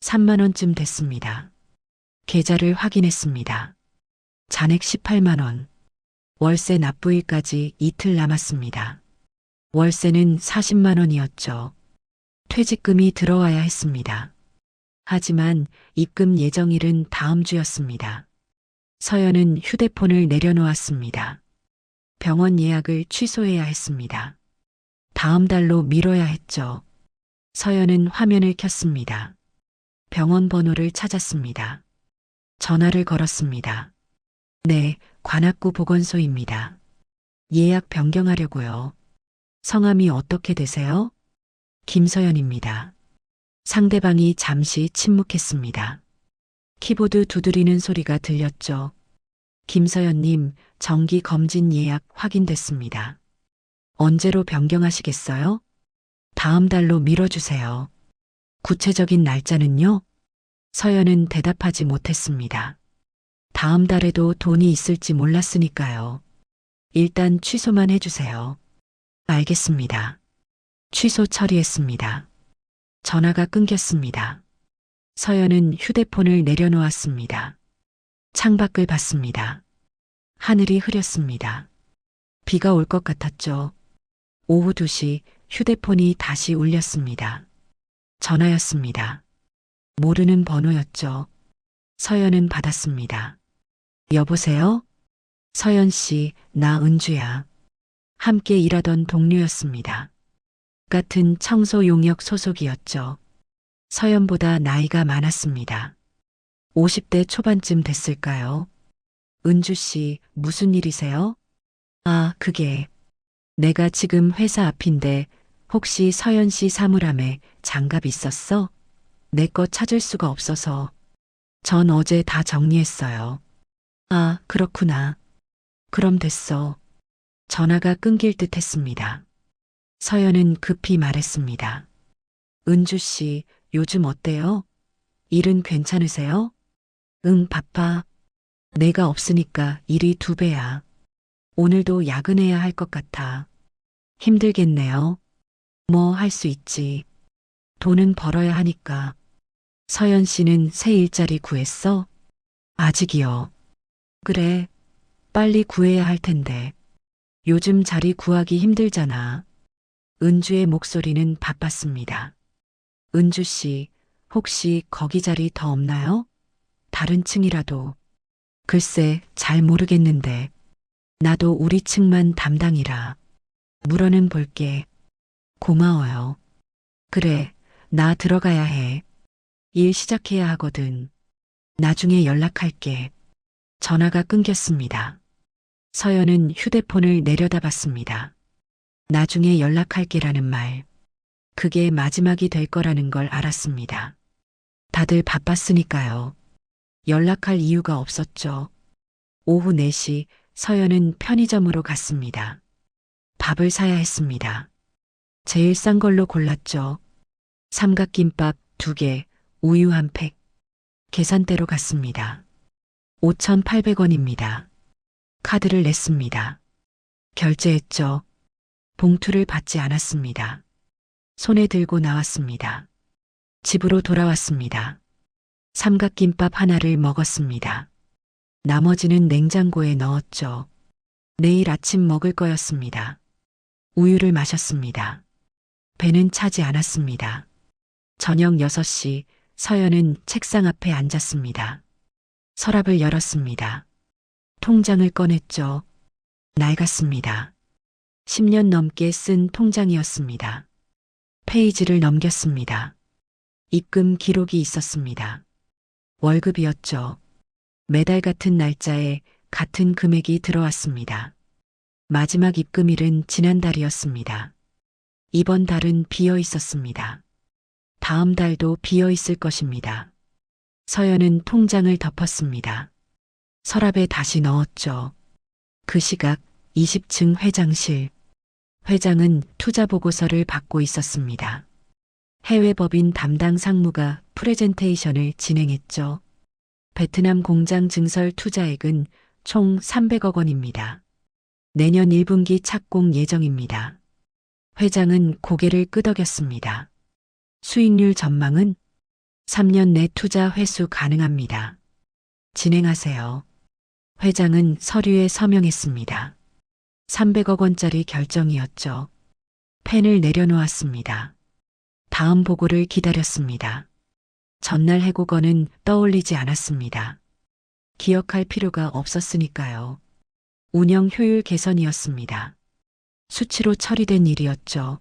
3만 원쯤 됐습니다. 계좌를 확인했습니다. 잔액 18만 원. 월세 납부일까지 이틀 남았습니다. 월세는 40만 원이었죠. 퇴직금이 들어와야 했습니다. 하지만 입금 예정일은 다음 주였습니다. 서연은 휴대폰을 내려놓았습니다. 병원 예약을 취소해야 했습니다. 다음 달로 미뤄야 했죠. 서연은 화면을 켰습니다. 병원 번호를 찾았습니다. 전화를 걸었습니다. 네, 관악구 보건소입니다. 예약 변경하려고요. 성함이 어떻게 되세요? 김서연입니다. 상대방이 잠시 침묵했습니다. 키보드 두드리는 소리가 들렸죠. 김서연님, 정기 검진 예약 확인됐습니다. 언제로 변경하시겠어요? 다음 달로 미뤄주세요. 구체적인 날짜는요? 서연은 대답하지 못했습니다. 다음 달에도 돈이 있을지 몰랐으니까요. 일단 취소만 해주세요. 알겠습니다. 취소 처리했습니다. 전화가 끊겼습니다. 서연은 휴대폰을 내려놓았습니다. 창밖을 봤습니다. 하늘이 흐렸습니다. 비가 올 것 같았죠. 오후 2시 휴대폰이 다시 울렸습니다. 전화였습니다. 모르는 번호였죠. 서연은 받았습니다. 여보세요? 서연 씨, 나 은주야. 함께 일하던 동료였습니다. 같은 청소 용역 소속이었죠. 서연보다 나이가 많았습니다. 50대 초반쯤 됐을까요? 은주 씨, 무슨 일이세요? 아, 그게. 내가 지금 회사 앞인데 혹시 서연 씨 사물함에 장갑 있었어? 내 거 찾을 수가 없어서. 전 어제 다 정리했어요. 아, 그렇구나. 그럼 됐어. 전화가 끊길 듯 했습니다. 서연은 급히 말했습니다. 은주 씨, 요즘 어때요? 일은 괜찮으세요? 응, 바빠. 내가 없으니까 일이 2배야. 오늘도 야근해야 할 것 같아. 힘들겠네요. 뭐 할 수 있지. 돈은 벌어야 하니까. 서연 씨는 새 일자리 구했어? 아직이요. 그래. 빨리 구해야 할 텐데. 요즘 자리 구하기 힘들잖아. 은주의 목소리는 바빴습니다. 은주 씨, 혹시 거기 자리 더 없나요? 다른 층이라도. 글쎄, 잘 모르겠는데. 나도 우리 층만 담당이라. 물어는 볼게. 고마워요. 그래, 나 들어가야 해. 일 시작해야 하거든. 나중에 연락할게. 전화가 끊겼습니다. 서연은 휴대폰을 내려다봤습니다. 나중에 연락할게라는 말. 그게 마지막이 될 거라는 걸 알았습니다. 다들 바빴으니까요. 연락할 이유가 없었죠. 오후 4시 서연은 편의점으로 갔습니다. 밥을 사야 했습니다. 제일 싼 걸로 골랐죠. 삼각김밥 2개, 우유 1팩. 계산대로 갔습니다. 5,800원입니다. 카드를 냈습니다. 결제했죠. 봉투를 받지 않았습니다. 손에 들고 나왔습니다. 집으로 돌아왔습니다. 삼각김밥 하나를 먹었습니다. 나머지는 냉장고에 넣었죠. 내일 아침 먹을 거였습니다. 우유를 마셨습니다. 배는 차지 않았습니다. 저녁 6시 서연은 책상 앞에 앉았습니다. 서랍을 열었습니다. 통장을 꺼냈죠. 낡았습니다. 10년 넘게 쓴 통장이었습니다. 페이지를 넘겼습니다. 입금 기록이 있었습니다. 월급이었죠. 매달 같은 날짜에 같은 금액이 들어왔습니다. 마지막 입금일은 지난달이었습니다. 이번 달은 비어 있었습니다. 다음 달도 비어 있을 것입니다. 서연은 통장을 덮었습니다. 서랍에 다시 넣었죠. 그 시각 20층 회장실. 회장은 투자 보고서를 받고 있었습니다. 해외 법인 담당 상무가 프레젠테이션을 진행했죠. 베트남 공장 증설 투자액은 총 300억 원입니다. 내년 1분기 착공 예정입니다. 회장은 고개를 끄덕였습니다. 수익률 전망은 3년 내 투자 회수 가능합니다. 진행하세요. 회장은 서류에 서명했습니다. 300억 원짜리 결정이었죠. 펜을 내려놓았습니다. 다음 보고를 기다렸습니다. 전날 해고건은 떠올리지 않았습니다. 기억할 필요가 없었으니까요. 운영 효율 개선이었습니다. 수치로 처리된 일이었죠.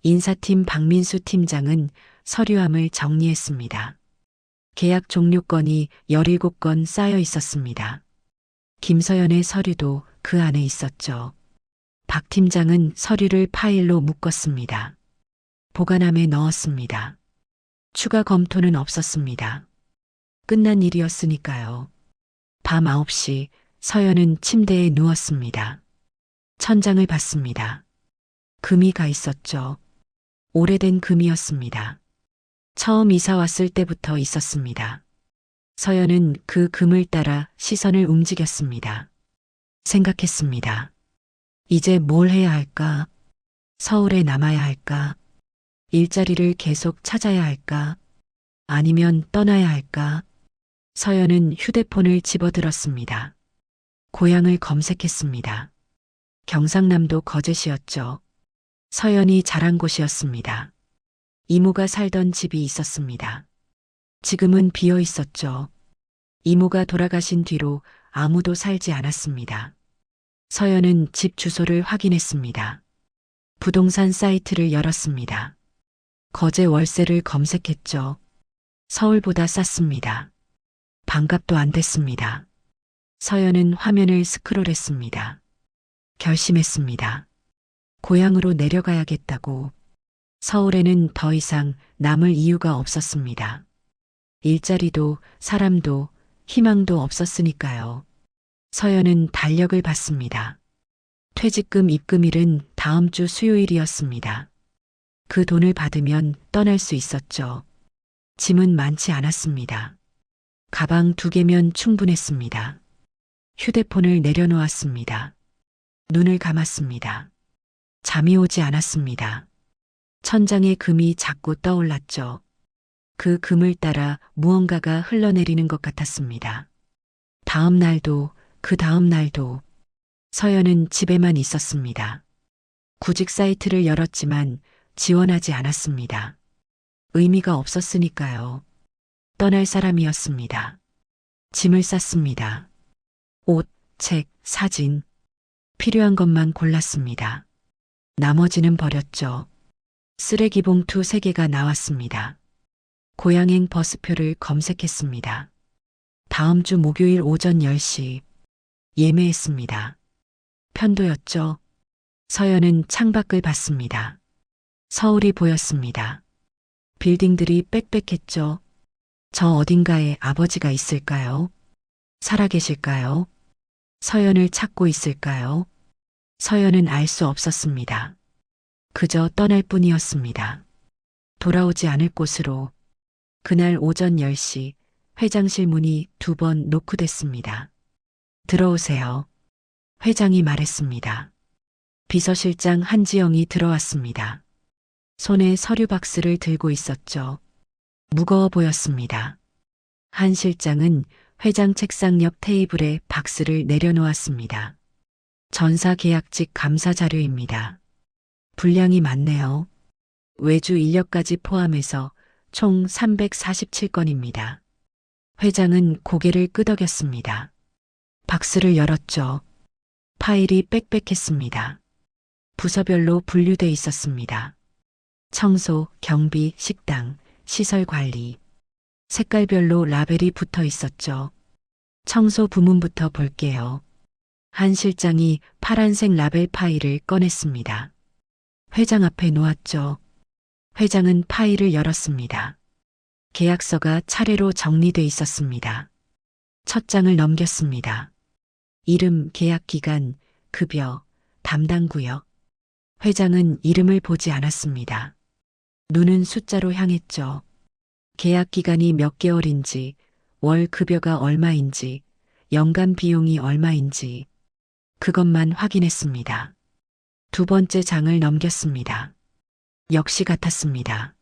인사팀 박민수 팀장은 서류함을 정리했습니다. 계약 종료건이 17건 쌓여 있었습니다. 김서연의 서류도 그 안에 있었죠. 박 팀장은 서류를 파일로 묶었습니다. 보관함에 넣었습니다. 추가 검토는 없었습니다. 끝난 일이었으니까요. 밤 9시 서연은 침대에 누웠습니다. 천장을 봤습니다. 금이 가 있었죠. 오래된 금이었습니다. 처음 이사 왔을 때부터 있었습니다. 서연은 그 금을 따라 시선을 움직였습니다. 생각했습니다. 이제 뭘 해야 할까? 서울에 남아야 할까? 일자리를 계속 찾아야 할까? 아니면 떠나야 할까? 서연은 휴대폰을 집어들었습니다. 고향을 검색했습니다. 경상남도 거제시였죠. 서연이 자란 곳이었습니다. 이모가 살던 집이 있었습니다. 지금은 비어 있었죠. 이모가 돌아가신 뒤로 아무도 살지 않았습니다. 서연은 집 주소를 확인했습니다. 부동산 사이트를 열었습니다. 거제 월세를 검색했죠. 서울보다 쌌습니다. 반값도 안 됐습니다. 서연은 화면을 스크롤했습니다. 결심했습니다. 고향으로 내려가야겠다고. 서울에는 더 이상 남을 이유가 없었습니다. 일자리도 사람도 희망도 없었으니까요. 서연은 달력을 봤습니다. 퇴직금 입금일은 다음 주 수요일이었습니다. 그 돈을 받으면 떠날 수 있었죠. 짐은 많지 않았습니다. 가방 2개면 충분했습니다. 휴대폰을 내려놓았습니다. 눈을 감았습니다. 잠이 오지 않았습니다. 천장에 금이 자꾸 떠올랐죠. 그 금을 따라 무언가가 흘러내리는 것 같았습니다. 다음 날도 그 다음 날도 서연은 집에만 있었습니다. 구직 사이트를 열었지만 지원하지 않았습니다. 의미가 없었으니까요. 떠날 사람이었습니다. 짐을 쌌습니다. 옷, 책, 사진. 필요한 것만 골랐습니다. 나머지는 버렸죠. 쓰레기 봉투 3개가 나왔습니다. 고향행 버스표를 검색했습니다. 다음 주 목요일 오전 10시. 예매했습니다. 편도였죠. 서연은 창밖을 봤습니다. 서울이 보였습니다. 빌딩들이 빽빽했죠. 저 어딘가에 아버지가 있을까요? 살아계실까요? 서연을 찾고 있을까요? 서연은 알 수 없었습니다. 그저 떠날 뿐이었습니다. 돌아오지 않을 곳으로. 그날 오전 10시 회장실 문이 2번 노크됐습니다. 들어오세요. 회장이 말했습니다. 비서실장 한지영이 들어왔습니다. 손에 서류 박스를 들고 있었죠. 무거워 보였습니다. 한 실장은 회장 책상 옆 테이블에 박스를 내려놓았습니다. 전사계약직 감사 자료입니다. 분량이 많네요. 외주 인력까지 포함해서 총 347건입니다. 회장은 고개를 끄덕였습니다. 박스를 열었죠. 파일이 빽빽했습니다. 부서별로 분류돼 있었습니다. 청소, 경비, 식당, 시설 관리. 색깔별로 라벨이 붙어 있었죠. 청소 부문부터 볼게요. 한 실장이 파란색 라벨 파일을 꺼냈습니다. 회장 앞에 놓았죠. 회장은 파일을 열었습니다. 계약서가 차례로 정리돼 있었습니다. 첫 장을 넘겼습니다. 이름, 계약 기간, 급여, 담당 구역. 회장은 이름을 보지 않았습니다. 눈은 숫자로 향했죠. 계약 기간이 몇 개월인지, 월 급여가 얼마인지, 연간 비용이 얼마인지, 그것만 확인했습니다. 2번째 장을 넘겼습니다. 역시 같았습니다.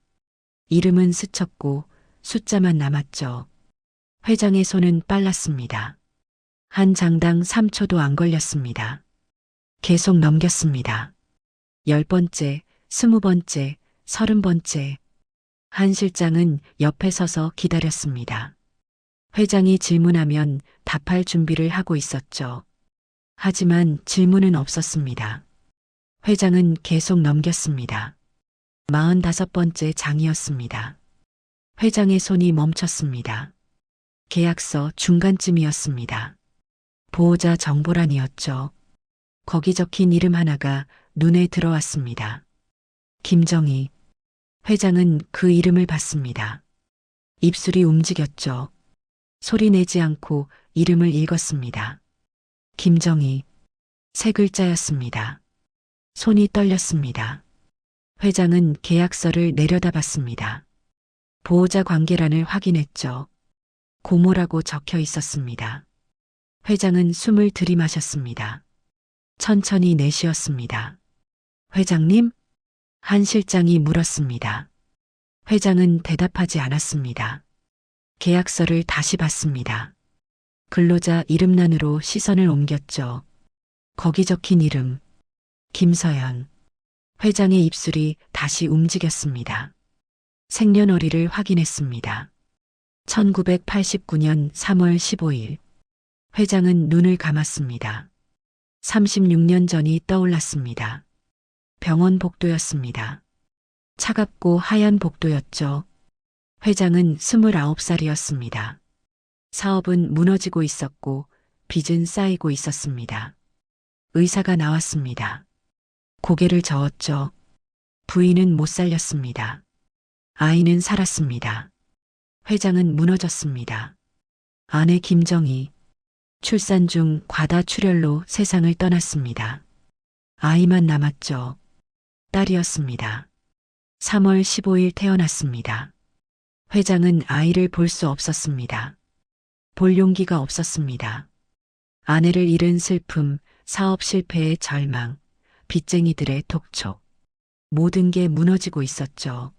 이름은 스쳤고 숫자만 남았죠. 회장의 손은 빨랐습니다. 한 장당 3초도 안 걸렸습니다. 계속 넘겼습니다. 10번째, 20번째, 30번째. 한 실장은 옆에 서서 기다렸습니다. 회장이 질문하면 답할 준비를 하고 있었죠. 하지만 질문은 없었습니다. 회장은 계속 넘겼습니다. 45번째 장이었습니다. 회장의 손이 멈췄습니다. 계약서 중간쯤이었습니다. 보호자 정보란이었죠. 거기 적힌 이름 하나가 눈에 들어왔습니다. 김정희. 회장은 그 이름을 봤습니다. 입술이 움직였죠. 소리 내지 않고 이름을 읽었습니다. 김정희. 3글자였습니다. 손이 떨렸습니다. 회장은 계약서를 내려다봤습니다. 보호자 관계란을 확인했죠. 고모라고 적혀 있었습니다. 회장은 숨을 들이마셨습니다. 천천히 내쉬었습니다. 회장님? 한 실장이 물었습니다. 회장은 대답하지 않았습니다. 계약서를 다시 봤습니다. 근로자 이름란으로 시선을 옮겼죠. 거기 적힌 이름. 김서연. 회장의 입술이 다시 움직였습니다. 생년월일을 확인했습니다. 1989년 3월 15일. 회장은 눈을 감았습니다. 36년 전이 떠올랐습니다. 병원 복도였습니다. 차갑고 하얀 복도였죠. 회장은 29살이었습니다. 사업은 무너지고 있었고 빚은 쌓이고 있었습니다. 의사가 나왔습니다. 고개를 저었죠. 부인은 못 살렸습니다. 아이는 살았습니다. 회장은 무너졌습니다. 아내 김정희. 출산 중 과다 출혈로 세상을 떠났습니다. 아이만 남았죠. 딸이었습니다. 3월 15일 태어났습니다. 회장은 아이를 볼 수 없었습니다. 볼 용기가 없었습니다. 아내를 잃은 슬픔, 사업 실패의 절망, 빚쟁이들의 독촉. 모든 게 무너지고 있었죠.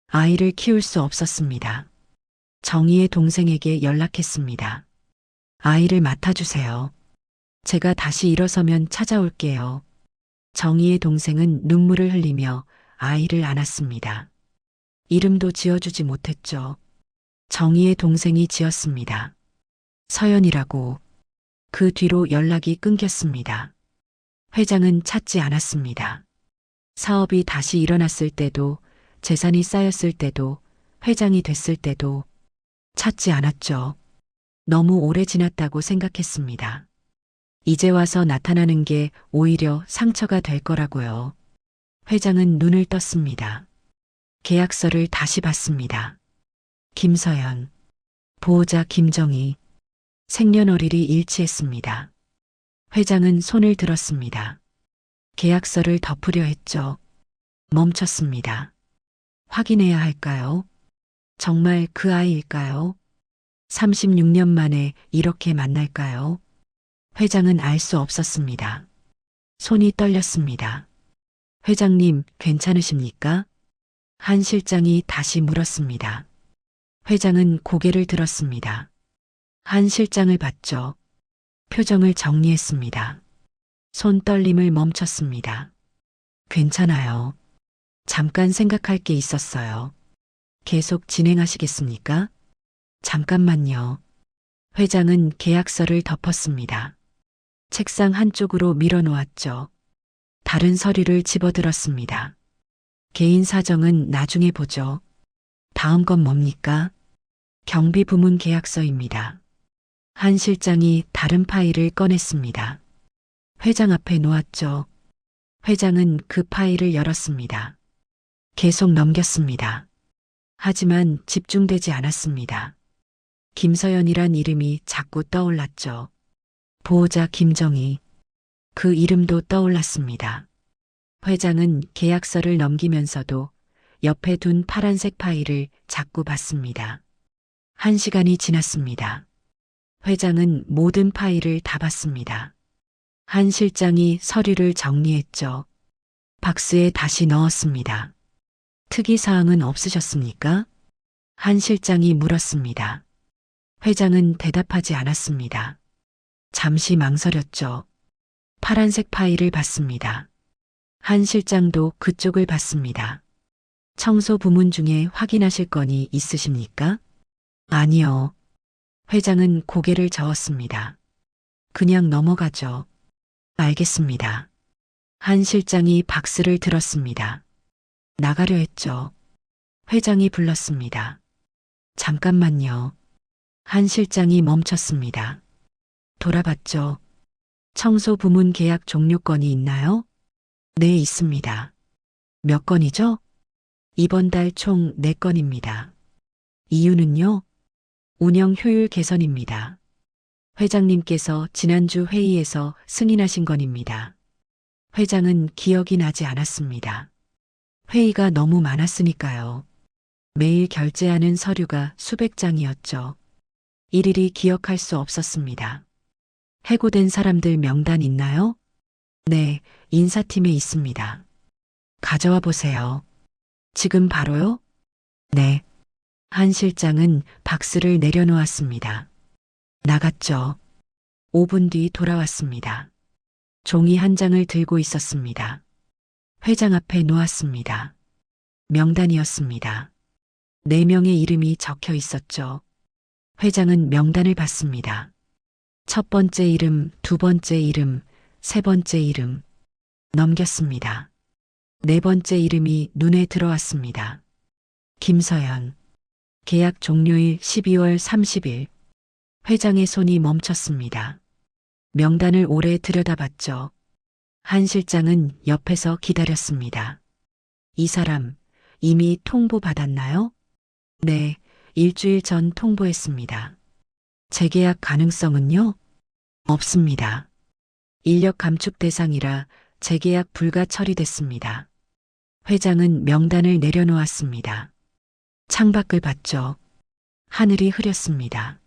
아이를 키울 수 없었습니다. 정희의 동생에게 연락했습니다. 아이를 맡아주세요. 제가 다시 일어서면 찾아올게요. 정희의 동생은 눈물을 흘리며 아이를 안았습니다. 이름도 지어주지 못했죠. 정희의 동생이 지었습니다. 서연이라고. 그 뒤로 연락이 끊겼습니다. 회장은 찾지 않았습니다. 사업이 다시 일어났을 때도, 재산이 쌓였을 때도, 회장이 됐을 때도 찾지 않았죠. 너무 오래 지났다고 생각했습니다. 이제 와서 나타나는 게 오히려 상처가 될 거라고요. 회장은 눈을 떴습니다. 계약서를 다시 봤습니다. 김서연, 보호자 김정희, 생년월일이 일치했습니다. 회장은 손을 들었습니다. 계약서를 덮으려 했죠. 멈췄습니다. 확인해야 할까요? 정말 그 아이일까요? 36년 만에 이렇게 만날까요? 회장은 알 수 없었습니다. 손이 떨렸습니다. 회장님, 괜찮으십니까? 한 실장이 다시 물었습니다. 회장은 고개를 들었습니다. 한 실장을 봤죠. 표정을 정리했습니다. 손 떨림을 멈췄습니다. 괜찮아요. 잠깐 생각할 게 있었어요. 계속 진행하시겠습니까? 잠깐만요. 회장은 계약서를 덮었습니다. 책상 한쪽으로 밀어놓았죠. 다른 서류를 집어들었습니다. 개인 사정은 나중에 보죠. 다음 건 뭡니까? 경비 부문 계약서입니다. 한 실장이 다른 파일을 꺼냈습니다. 회장 앞에 놓았죠. 회장은 그 파일을 열었습니다. 계속 넘겼습니다. 하지만 집중되지 않았습니다. 김서연이란 이름이 자꾸 떠올랐죠. 보호자 김정희. 그 이름도 떠올랐습니다. 회장은 계약서를 넘기면서도 옆에 둔 파란색 파일을 자꾸 봤습니다. 1시간이 지났습니다. 회장은 모든 파일을 다 봤습니다. 한 실장이 서류를 정리했죠. 박스에 다시 넣었습니다. 특이사항은 없으셨습니까? 한 실장이 물었습니다. 회장은 대답하지 않았습니다. 잠시 망설였죠. 파란색 파일을 봤습니다. 한 실장도 그쪽을 봤습니다. 청소 부문 중에 확인하실 건이 있으십니까? 아니요. 회장은 고개를 저었습니다. 그냥 넘어가죠. 알겠습니다. 한 실장이 박스를 들었습니다. 나가려 했죠. 회장이 불렀습니다. 잠깐만요. 한 실장이 멈췄습니다. 돌아봤죠. 청소 부문 계약 종료건이 있나요? 네, 있습니다. 몇 건이죠? 이번 달 총 4건입니다. 이유는요? 운영 효율 개선입니다. 회장님께서 지난주 회의에서 승인하신 건입니다. 회장은 기억이 나지 않았습니다. 회의가 너무 많았으니까요. 매일 결제하는 서류가 수백 장이었죠. 일일이 기억할 수 없었습니다. 해고된 사람들 명단 있나요? 네, 인사팀에 있습니다. 가져와 보세요. 지금 바로요? 네. 한 실장은 박스를 내려놓았습니다. 나갔죠. 5분 뒤 돌아왔습니다. 종이 한 장을 들고 있었습니다. 회장 앞에 놓았습니다. 명단이었습니다. 4명의 이름이 적혀 있었죠. 회장은 명단을 봤습니다. 첫 번째 이름, 두 번째 이름, 세 번째 이름. 넘겼습니다. 4번째 이름이 눈에 들어왔습니다. 김서연. 계약 종료일 12월 30일. 회장의 손이 멈췄습니다. 명단을 오래 들여다봤죠. 한 실장은 옆에서 기다렸습니다. 이 사람 이미 통보받았나요? 네, 일주일 전 통보했습니다. 재계약 가능성은요? 없습니다. 인력 감축 대상이라 재계약 불가 처리됐습니다. 회장은 명단을 내려놓았습니다. 창밖을 봤죠. 하늘이 흐렸습니다.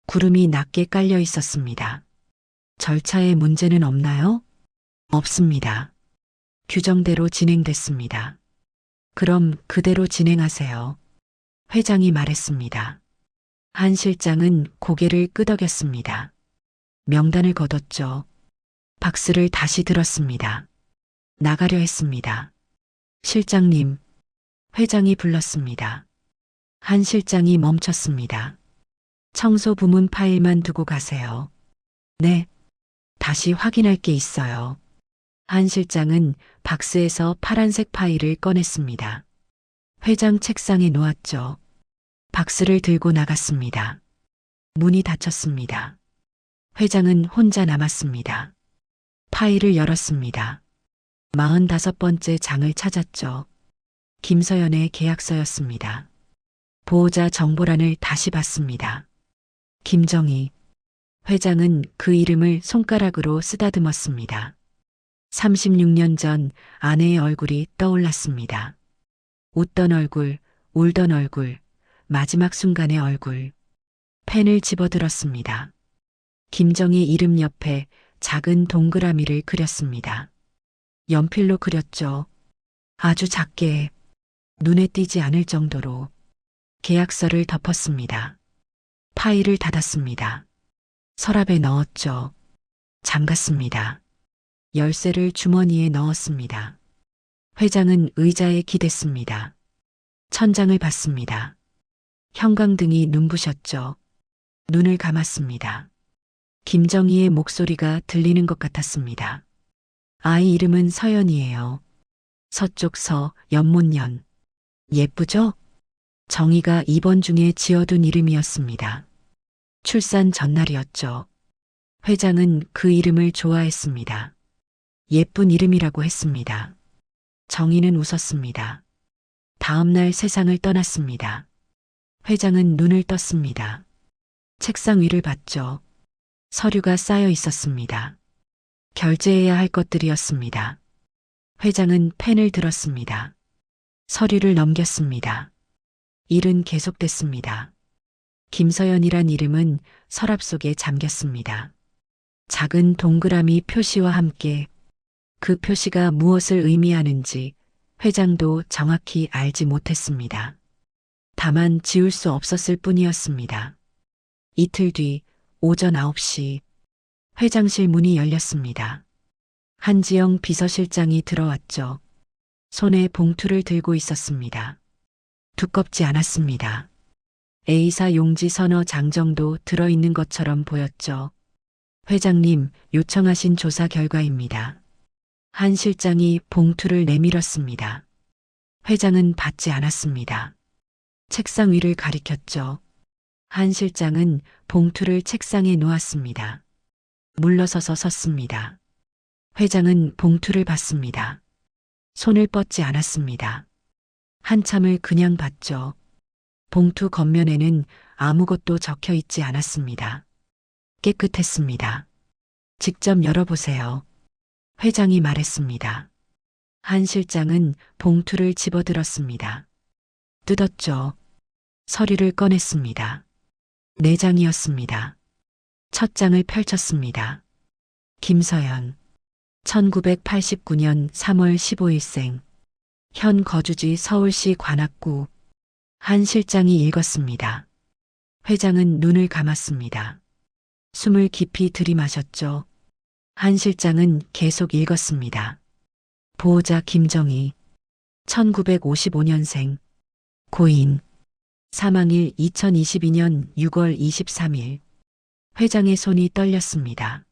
구름이 낮게 깔려 있었습니다. 절차에 문제는 없나요? 없습니다. 규정대로 진행됐습니다. 그럼 그대로 진행하세요. 회장이 말했습니다. 한 실장은 고개를 끄덕였습니다. 명단을 걷었죠. 박스를 다시 들었습니다. 나가려 했습니다. 실장님, 회장이 불렀습니다. 한 실장이 멈췄습니다. 청소 부문 파일만 두고 가세요. 네. 다시 확인할 게 있어요. 한 실장은 박스에서 파란색 파일을 꺼냈습니다. 회장 책상에 놓았죠. 박스를 들고 나갔습니다. 문이 닫혔습니다. 회장은 혼자 남았습니다. 파일을 열었습니다. 45번째 장을 찾았죠. 김서연의 계약서였습니다. 보호자 정보란을 다시 봤습니다. 김정희. 회장은 그 이름을 손가락으로 쓰다듬었습니다. 36년 전 아내의 얼굴이 떠올랐습니다. 웃던 얼굴, 울던 얼굴, 마지막 순간의 얼굴. 펜을 집어들었습니다. 김정희 이름 옆에 작은 동그라미를 그렸습니다. 연필로 그렸죠. 아주 작게, 눈에 띄지 않을 정도로. 계약서를 덮었습니다. 파일을 닫았습니다. 서랍에 넣었죠. 잠갔습니다. 열쇠를 주머니에 넣었습니다. 회장은 의자에 기댔습니다. 천장을 봤습니다. 형광등이 눈부셨죠. 눈을 감았습니다. 김정희의 목소리가 들리는 것 같았습니다. 아이 이름은 서연이에요. 서쪽 서, 연못연. 예쁘죠? 정희가 입원 중에 지어둔 이름이었습니다. 출산 전날이었죠. 회장은 그 이름을 좋아했습니다. 예쁜 이름이라고 했습니다. 정희는 웃었습니다. 다음 날 세상을 떠났습니다. 회장은 눈을 떴습니다. 책상 위를 봤죠. 서류가 쌓여 있었습니다. 결제해야 할 것들이었습니다. 회장은 펜을 들었습니다. 서류를 넘겼습니다. 일은 계속됐습니다. 김서연이란 이름은 서랍 속에 잠겼습니다. 작은 동그라미 표시와 함께 그 표시가 무엇을 의미하는지 회장도 정확히 알지 못했습니다. 다만 지울 수 없었을 뿐이었습니다. 이틀 뒤 오전 9시 회장실 문이 열렸습니다. 한지영 비서실장이 들어왔죠. 손에 봉투를 들고 있었습니다. 두껍지 않았습니다. A사 용지 서너 장 정도 들어있는 것처럼 보였죠. 회장님, 요청하신 조사 결과입니다. 한 실장이 봉투를 내밀었습니다. 회장은 받지 않았습니다. 책상 위를 가리켰죠. 한 실장은 봉투를 책상에 놓았습니다. 물러서서 섰습니다. 회장은 봉투를 받습니다. 손을 뻗지 않았습니다. 한참을 그냥 봤죠. 봉투 겉면에는 아무것도 적혀 있지 않았습니다. 깨끗했습니다. 직접 열어보세요. 회장이 말했습니다. 한 실장은 봉투를 집어들었습니다. 뜯었죠. 서류를 꺼냈습니다. 4장이었습니다. 첫 장을 펼쳤습니다. 김서연. 1989년 3월 15일생. 현 거주지 서울시 관악구. 한 실장이 읽었습니다. 회장은 눈을 감았습니다. 숨을 깊이 들이마셨죠. 한 실장은 계속 읽었습니다. 보호자 김정희. 1955년생. 고인. 사망일 2022년 6월 23일. 회장의 손이 떨렸습니다.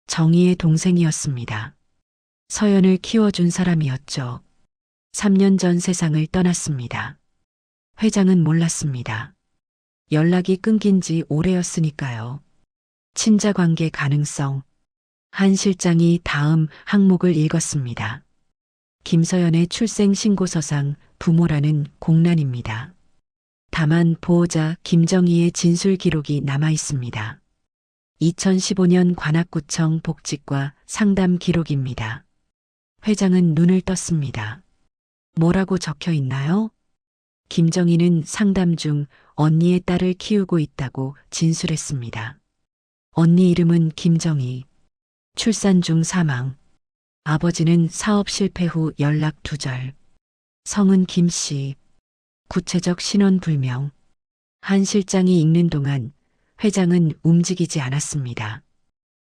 정희의 동생이었습니다. 서연을 키워준 사람이었죠. 3년 전 세상을 떠났습니다. 회장은 몰랐습니다. 연락이 끊긴 지 오래였으니까요. 친자관계 가능성. 한 실장이 다음 항목을 읽었습니다. 김서연의 출생신고서상 부모라는 공란입니다. 다만 보호자 김정희의 진술 기록이 남아 있습니다. 2015년 관악구청 복지과 상담 기록입니다. 회장은 눈을 떴습니다. 뭐라고 적혀 있나요? 김정희는 상담 중 언니의 딸을 키우고 있다고 진술했습니다. 언니 이름은 김정희. 출산 중 사망. 아버지는 사업 실패 후 연락 두절. 성은 김씨. 구체적 신원 불명. 한 실장이 읽는 동안 회장은 움직이지 않았습니다.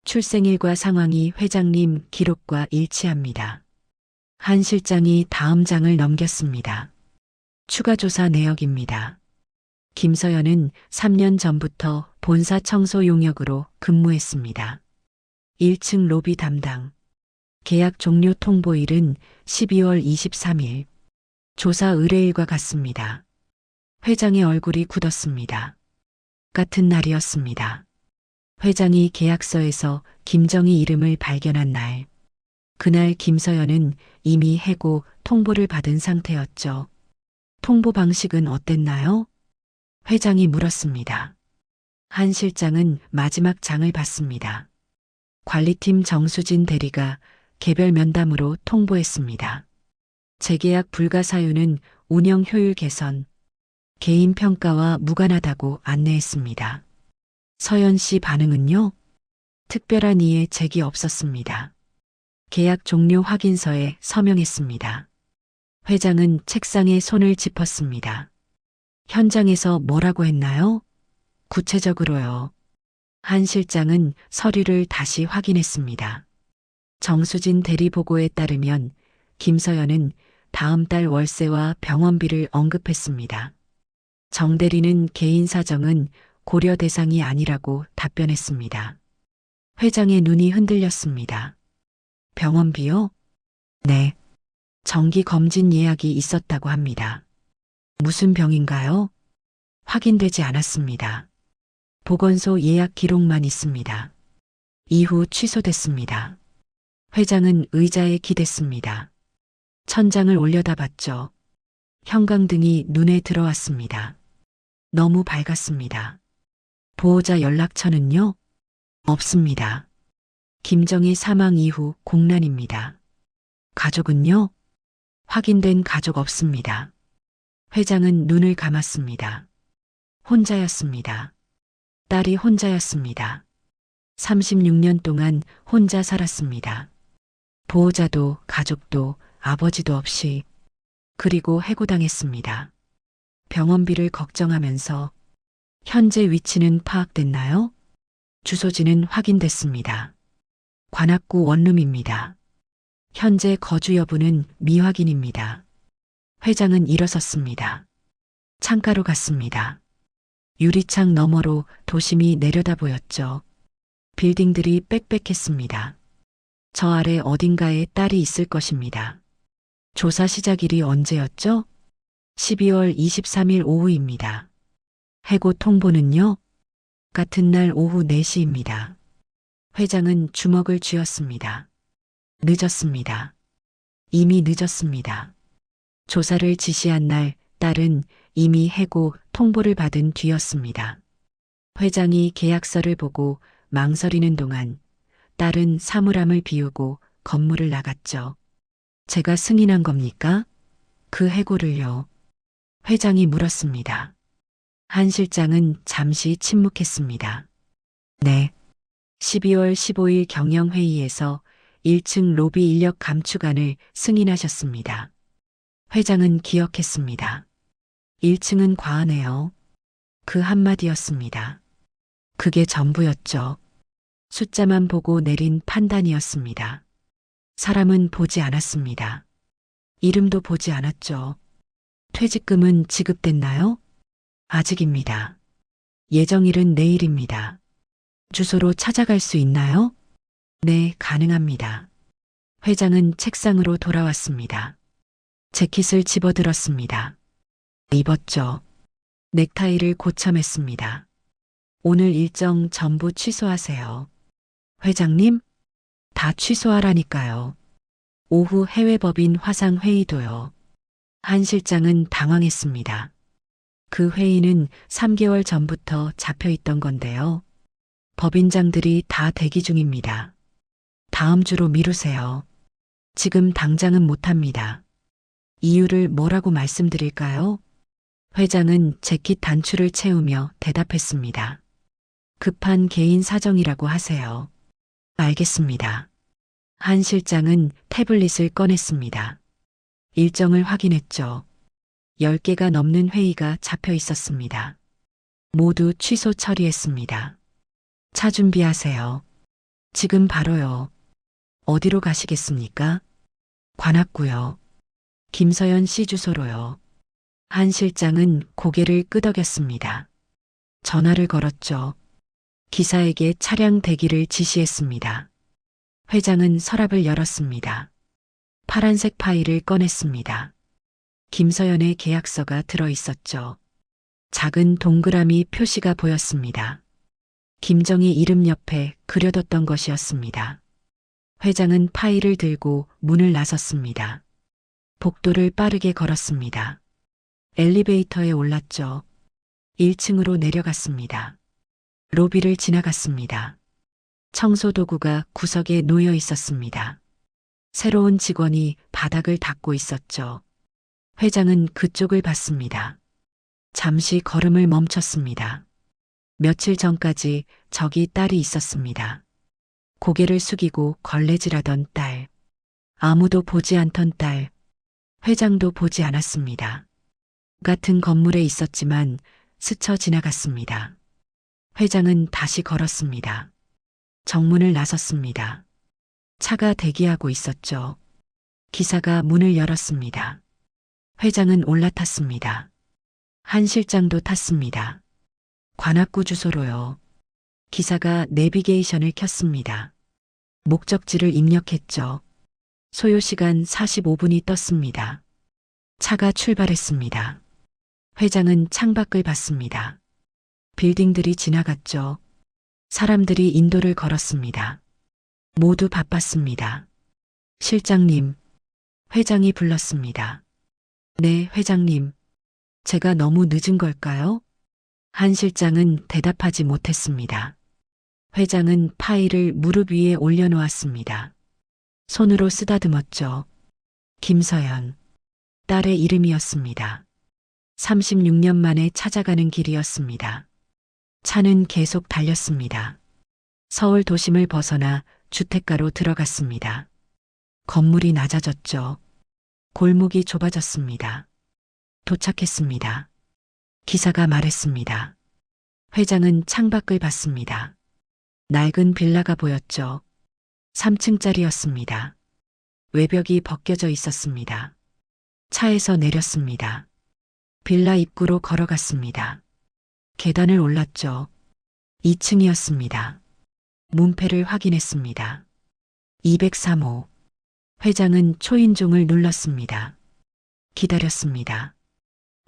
출생일과 상황이 회장님 기록과 일치합니다. 한 실장이 다음 장을 넘겼습니다. 추가 조사 내역입니다. 김서연은 3년 전부터 본사 청소 용역으로 근무했습니다. 1층 로비 담당. 계약 종료 통보일은 12월 23일. 조사 의뢰일과 같습니다. 회장의 얼굴이 굳었습니다. 같은 날이었습니다. 회장이 계약서에서 김정희 이름을 발견한 날. 그날 김서연은 이미 해고 통보를 받은 상태였죠. 통보 방식은 어땠나요? 회장이 물었습니다. 한 실장은 마지막 장을 받습니다. 관리팀 정수진 대리가 개별 면담으로 통보했습니다. 재계약 불가 사유는 운영 효율 개선, 개인 평가와 무관하다고 안내했습니다. 서연 씨 반응은요? 특별한 이해 제기 없었습니다. 계약 종료 확인서에 서명했습니다. 회장은 책상에 손을 짚었습니다. 현장에서 뭐라고 했나요? 구체적으로요. 한 실장은 서류를 다시 확인했습니다. 정수진 대리 보고에 따르면 김서연은 다음 달 월세와 병원비를 언급했습니다. 정 대리는 개인 사정은 고려 대상이 아니라고 답변했습니다. 회장의 눈이 흔들렸습니다. 병원비요? 네. 정기 검진 예약이 있었다고 합니다. 무슨 병인가요? 확인되지 않았습니다. 보건소 예약 기록만 있습니다. 이후 취소됐습니다. 회장은 의자에 기댔습니다. 천장을 올려다봤죠. 형광등이 눈에 들어왔습니다. 너무 밝았습니다. 보호자 연락처는요? 없습니다. 김정희 사망 이후 공란입니다. 가족은요? 확인된 가족 없습니다. 회장은 눈을 감았습니다. 혼자였습니다. 딸이 혼자였습니다. 36년 동안 혼자 살았습니다. 보호자도 가족도 아버지도 없이. 그리고 해고당했습니다. 병원비를 걱정하면서. 현재 위치는 파악됐나요? 주소지는 확인됐습니다. 관악구 원룸입니다. 현재 거주 여부는 미확인입니다. 회장은 일어섰습니다. 창가로 갔습니다. 유리창 너머로 도심이 내려다 보였죠. 빌딩들이 빽빽했습니다. 저 아래 어딘가에 딸이 있을 것입니다. 조사 시작일이 언제였죠? 12월 23일 오후입니다. 해고 통보는요? 같은 날 오후 4시입니다. 회장은 주먹을 쥐었습니다. 늦었습니다. 이미 늦었습니다. 조사를 지시한 날 딸은 이미 해고 통보를 받은 뒤였습니다. 회장이 계약서를 보고 망설이는 동안 딸은 사물함을 비우고 건물을 나갔죠. 제가 승인한 겁니까? 그 해고를요. 회장이 물었습니다. 한 실장은 잠시 침묵했습니다. 네. 12월 15일 경영회의에서 1층 로비 인력 감축안을 승인하셨습니다. 회장은 기억했습니다. 1층은 과하네요. 그 한마디였습니다. 그게 전부였죠. 숫자만 보고 내린 판단이었습니다. 사람은 보지 않았습니다. 이름도 보지 않았죠. 퇴직금은 지급됐나요? 아직입니다. 예정일은 내일입니다. 주소로 찾아갈 수 있나요? 네, 가능합니다. 회장은 책상으로 돌아왔습니다. 재킷을 집어들었습니다. 입었죠. 넥타이를 고참했습니다. 오늘 일정 전부 취소하세요. 회장님? 다 취소하라니까요. 오후 해외법인 화상 회의도요. 한 실장은 당황했습니다. 그 회의는 3개월 전부터 잡혀 있던 건데요. 법인장들이 다 대기 중입니다. 다음 주로 미루세요. 지금 당장은 못합니다. 이유를 뭐라고 말씀드릴까요? 회장은 재킷 단추를 채우며 대답했습니다. 급한 개인 사정이라고 하세요. 알겠습니다. 한 실장은 태블릿을 꺼냈습니다. 일정을 확인했죠. 10개가 넘는 회의가 잡혀 있었습니다. 모두 취소 처리했습니다. 차 준비하세요. 지금 바로요. 어디로 가시겠습니까? 관악구요. 김서연 씨 주소로요. 한 실장은 고개를 끄덕였습니다. 전화를 걸었죠. 기사에게 차량 대기를 지시했습니다. 회장은 서랍을 열었습니다. 파란색 파일을 꺼냈습니다. 김서연의 계약서가 들어 있었죠. 작은 동그라미 표시가 보였습니다. 김정희 이름 옆에 그려뒀던 것이었습니다. 회장은 파일을 들고 문을 나섰습니다. 복도를 빠르게 걸었습니다. 엘리베이터에 올랐죠. 1층으로 내려갔습니다. 로비를 지나갔습니다. 청소도구가 구석에 놓여 있었습니다. 새로운 직원이 바닥을 닦고 있었죠. 회장은 그쪽을 봤습니다. 잠시 걸음을 멈췄습니다. 며칠 전까지 저기 딸이 있었습니다. 고개를 숙이고 걸레질하던 딸. 아무도 보지 않던 딸. 회장도 보지 않았습니다. 같은 건물에 있었지만 스쳐 지나갔습니다. 회장은 다시 걸었습니다. 정문을 나섰습니다. 차가 대기하고 있었죠. 기사가 문을 열었습니다. 회장은 올라탔습니다. 한 실장도 탔습니다. 관악구 주소로요. 기사가 내비게이션을 켰습니다. 목적지를 입력했죠. 소요시간 45분이 떴습니다. 차가 출발했습니다. 회장은 창밖을 봤습니다. 빌딩들이 지나갔죠. 사람들이 인도를 걸었습니다. 모두 바빴습니다. 실장님, 회장이 불렀습니다. 네, 회장님. 제가 너무 늦은 걸까요? 한 실장은 대답하지 못했습니다. 회장은 파일을 무릎 위에 올려놓았습니다. 손으로 쓰다듬었죠. 김서연. 딸의 이름이었습니다. 36년 만에 찾아가는 길이었습니다. 차는 계속 달렸습니다. 서울 도심을 벗어나 주택가로 들어갔습니다. 건물이 낮아졌죠. 골목이 좁아졌습니다. 도착했습니다. 기사가 말했습니다. 회장은 창밖을 봤습니다. 낡은 빌라가 보였죠. 3층짜리였습니다. 외벽이 벗겨져 있었습니다. 차에서 내렸습니다. 빌라 입구로 걸어갔습니다. 계단을 올랐죠. 2층이었습니다. 문패를 확인했습니다. 203호. 회장은 초인종을 눌렀습니다. 기다렸습니다.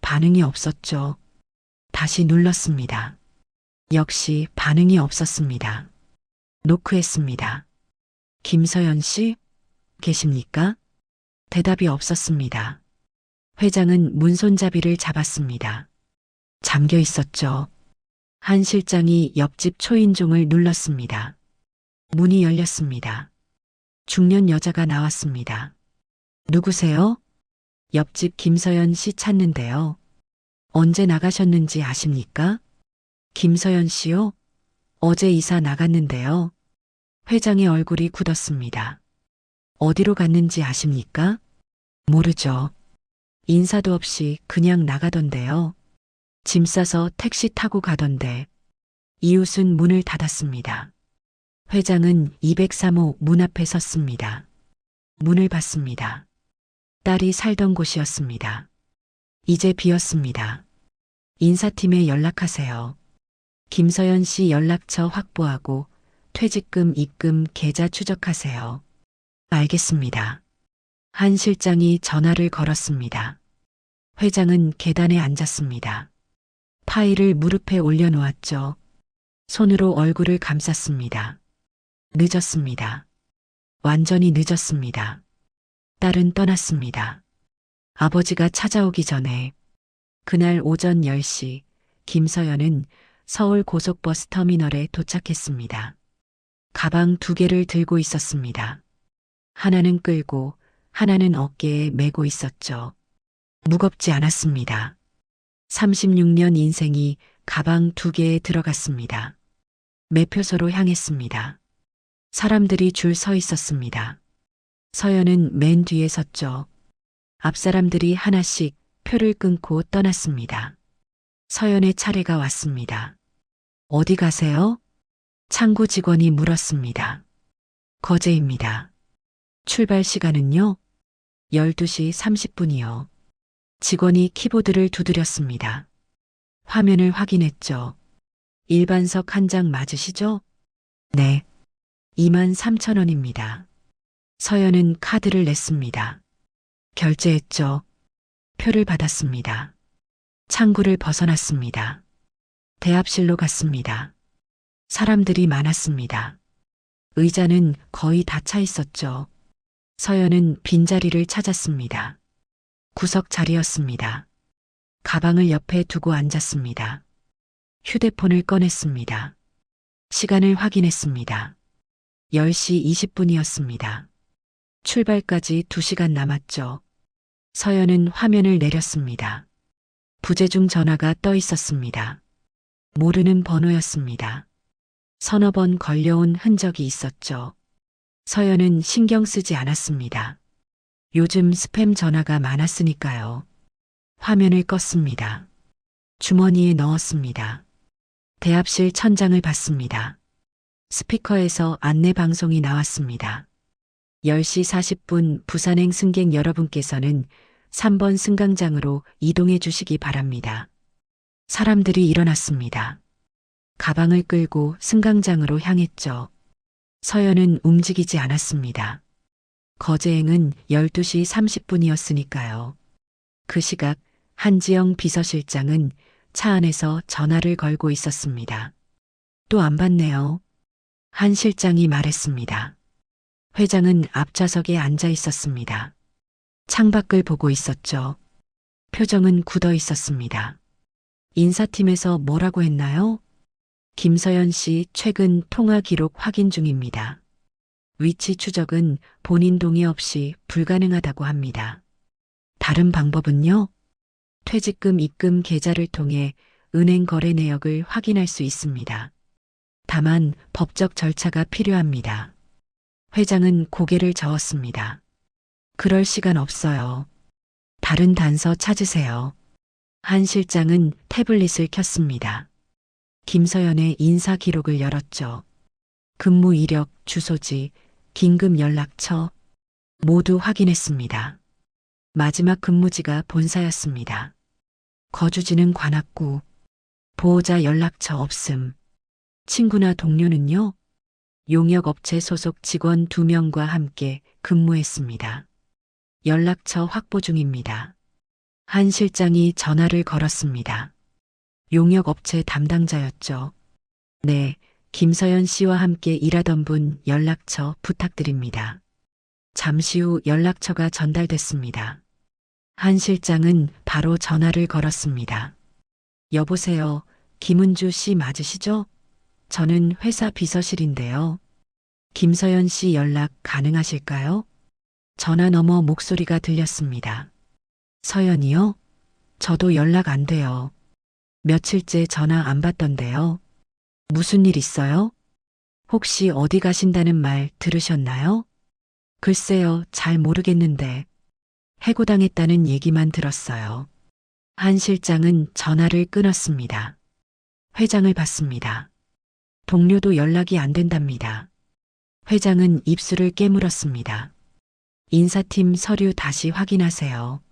반응이 없었죠. 다시 눌렀습니다. 역시 반응이 없었습니다. 노크했습니다. 김서연 씨? 계십니까? 대답이 없었습니다. 회장은 문손잡이를 잡았습니다. 잠겨 있었죠. 한 실장이 옆집 초인종을 눌렀습니다. 문이 열렸습니다. 중년 여자가 나왔습니다. 누구세요? 옆집 김서연 씨 찾는데요. 언제 나가셨는지 아십니까? 김서연 씨요? 어제 이사 나갔는데요. 회장의 얼굴이 굳었습니다. 어디로 갔는지 아십니까? 모르죠. 인사도 없이 그냥 나가던데요. 짐 싸서 택시 타고 가던데. 이웃은 문을 닫았습니다. 회장은 203호 문 앞에 섰습니다. 문을 봤습니다. 딸이 살던 곳이었습니다. 이제 비었습니다. 인사팀에 연락하세요. 김서연 씨 연락처 확보하고 퇴직금 입금 계좌 추적하세요. 알겠습니다. 한 실장이 전화를 걸었습니다. 회장은 계단에 앉았습니다. 파일을 무릎에 올려놓았죠. 손으로 얼굴을 감쌌습니다. 늦었습니다. 완전히 늦었습니다. 딸은 떠났습니다. 아버지가 찾아오기 전에 그날 오전 10시 김서연은 서울 고속버스 터미널에 도착했습니다. 가방 2개를 들고 있었습니다. 하나는 끌고 하나는 어깨에 메고 있었죠. 무겁지 않았습니다. 36년 인생이 가방 2개에 들어갔습니다. 매표소로 향했습니다. 사람들이 줄 서 있었습니다. 서연은 맨 뒤에 섰죠. 앞 사람들이 하나씩 표를 끊고 떠났습니다. 서연의 차례가 왔습니다. 어디 가세요? 창구 직원이 물었습니다. 거제입니다. 출발 시간은요? 12시 30분이요. 직원이 키보드를 두드렸습니다. 화면을 확인했죠. 일반석 한 장 맞으시죠? 네. 23,000원입니다. 서연은 카드를 냈습니다. 결제했죠. 표를 받았습니다. 창구를 벗어났습니다. 대합실로 갔습니다. 사람들이 많았습니다. 의자는 거의 다 차 있었죠. 서연은 빈자리를 찾았습니다. 구석 자리였습니다. 가방을 옆에 두고 앉았습니다. 휴대폰을 꺼냈습니다. 시간을 확인했습니다. 10시 20분이었습니다. 출발까지 2시간 남았죠. 서연은 화면을 내렸습니다. 부재중 전화가 떠 있었습니다. 모르는 번호였습니다. 서너 번 걸려온 흔적이 있었죠. 서연은 신경 쓰지 않았습니다. 요즘 스팸 전화가 많았으니까요. 화면을 껐습니다. 주머니에 넣었습니다. 대합실 천장을 봤습니다. 스피커에서 안내 방송이 나왔습니다. 10시 40분 부산행 승객 여러분께서는 3번 승강장으로 이동해 주시기 바랍니다. 사람들이 일어났습니다. 가방을 끌고 승강장으로 향했죠. 서연은 움직이지 않았습니다. 거제행은 12시 30분이었으니까요. 그 시각 한지영 비서실장은 차 안에서 전화를 걸고 있었습니다. 또 안 받네요. 한 실장이 말했습니다. 회장은 앞좌석에 앉아 있었습니다. 창밖을 보고 있었죠. 표정은 굳어 있었습니다. 인사팀에서 뭐라고 했나요? 김서연 씨 최근 통화 기록 확인 중입니다. 위치 추적은 본인 동의 없이 불가능하다고 합니다. 다른 방법은요? 퇴직금 입금 계좌를 통해 은행 거래 내역을 확인할 수 있습니다. 다만 법적 절차가 필요합니다. 회장은 고개를 저었습니다. 그럴 시간 없어요. 다른 단서 찾으세요. 한 실장은 태블릿을 켰습니다. 김서연의 인사 기록을 열었죠. 근무 이력, 주소지, 긴급 연락처 모두 확인했습니다. 마지막 근무지가 본사였습니다. 거주지는 관악구. 보호자 연락처 없음. 친구나 동료는요? 용역업체 소속 직원 2명과 함께 근무했습니다. 연락처 확보 중입니다. 한 실장이 전화를 걸었습니다. 용역업체 담당자였죠. 네, 김서연 씨와 함께 일하던 분 연락처 부탁드립니다. 잠시 후 연락처가 전달됐습니다. 한 실장은 바로 전화를 걸었습니다. 여보세요, 김은주 씨 맞으시죠? 저는 회사 비서실인데요. 김서연 씨 연락 가능하실까요? 전화 너머 목소리가 들렸습니다. 서연이요? 저도 연락 안 돼요. 며칠째 전화 안 받던데요. 무슨 일 있어요? 혹시 어디 가신다는 말 들으셨나요? 글쎄요, 잘 모르겠는데. 해고당했다는 얘기만 들었어요. 한 실장은 전화를 끊었습니다. 회장을 받습니다. 동료도 연락이 안 된답니다. 회장은 입술을 깨물었습니다. 인사팀 서류 다시 확인하세요.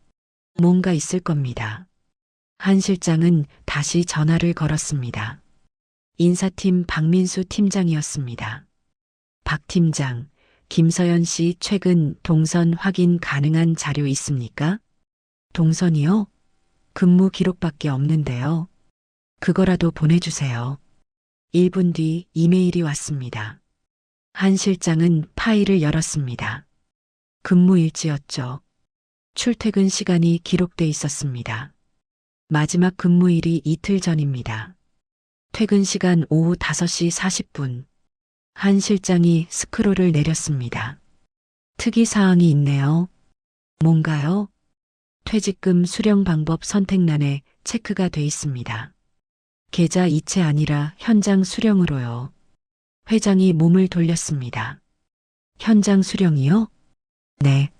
뭔가 있을 겁니다. 한 실장은 다시 전화를 걸었습니다. 인사팀 박민수 팀장이었습니다. 박 팀장, 김서연 씨 최근 동선 확인 가능한 자료 있습니까? 동선이요? 근무 기록밖에 없는데요. 그거라도 보내주세요. 1분 뒤 이메일이 왔습니다. 한 실장은 파일을 열었습니다. 근무일지였죠. 출퇴근 시간이 기록돼 있었습니다. 마지막 근무일이 이틀 전입니다. 퇴근 시간 오후 5시 40분. 한 실장이 스크롤을 내렸습니다. 특이사항이 있네요. 뭔가요? 퇴직금 수령 방법 선택란에 체크가 돼 있습니다. 계좌 이체 아니라 현장 수령으로요. 회장이 몸을 돌렸습니다. 현장 수령이요? 네.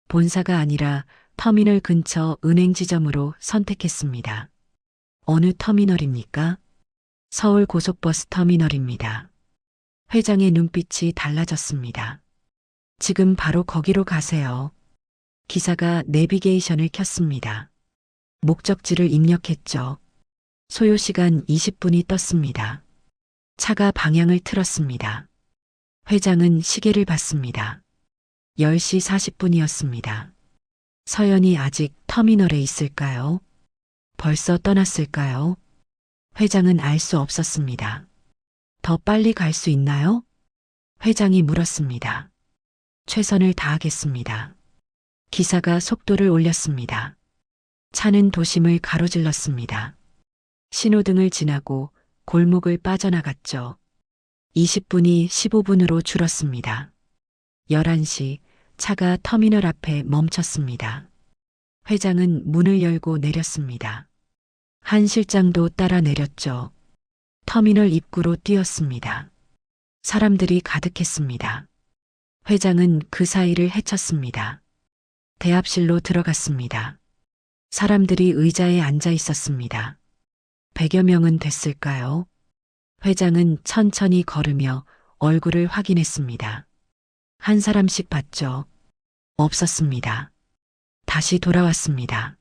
본사가 아니라 터미널 근처 은행 지점으로 선택했습니다. 어느 터미널입니까? 서울 고속버스 터미널입니다. 회장의 눈빛이 달라졌습니다. 지금 바로 거기로 가세요. 기사가 내비게이션을 켰습니다. 목적지를 입력했죠. 소요 시간 20분이 떴습니다. 차가 방향을 틀었습니다. 회장은 시계를 봤습니다. 10시 40분이었습니다. 서연이 아직 터미널에 있을까요? 벌써 떠났을까요? 회장은 알 수 없었습니다. 더 빨리 갈 수 있나요? 회장이 물었습니다. 최선을 다하겠습니다. 기사가 속도를 올렸습니다. 차는 도심을 가로질렀습니다. 신호등을 지나고 골목을 빠져나갔죠. 20분이 15분으로 줄었습니다. 11시 차가 터미널 앞에 멈췄습니다. 회장은 문을 열고 내렸습니다. 한 실장도 따라 내렸죠. 터미널 입구로 뛰었습니다. 사람들이 가득했습니다. 회장은 그 사이를 헤쳤습니다. 대합실로 들어갔습니다. 사람들이 의자에 앉아 있었습니다. 100여 명은 됐을까요? 회장은 천천히 걸으며 얼굴을 확인했습니다. 한 사람씩 봤죠. 없었습니다. 다시 돌아왔습니다.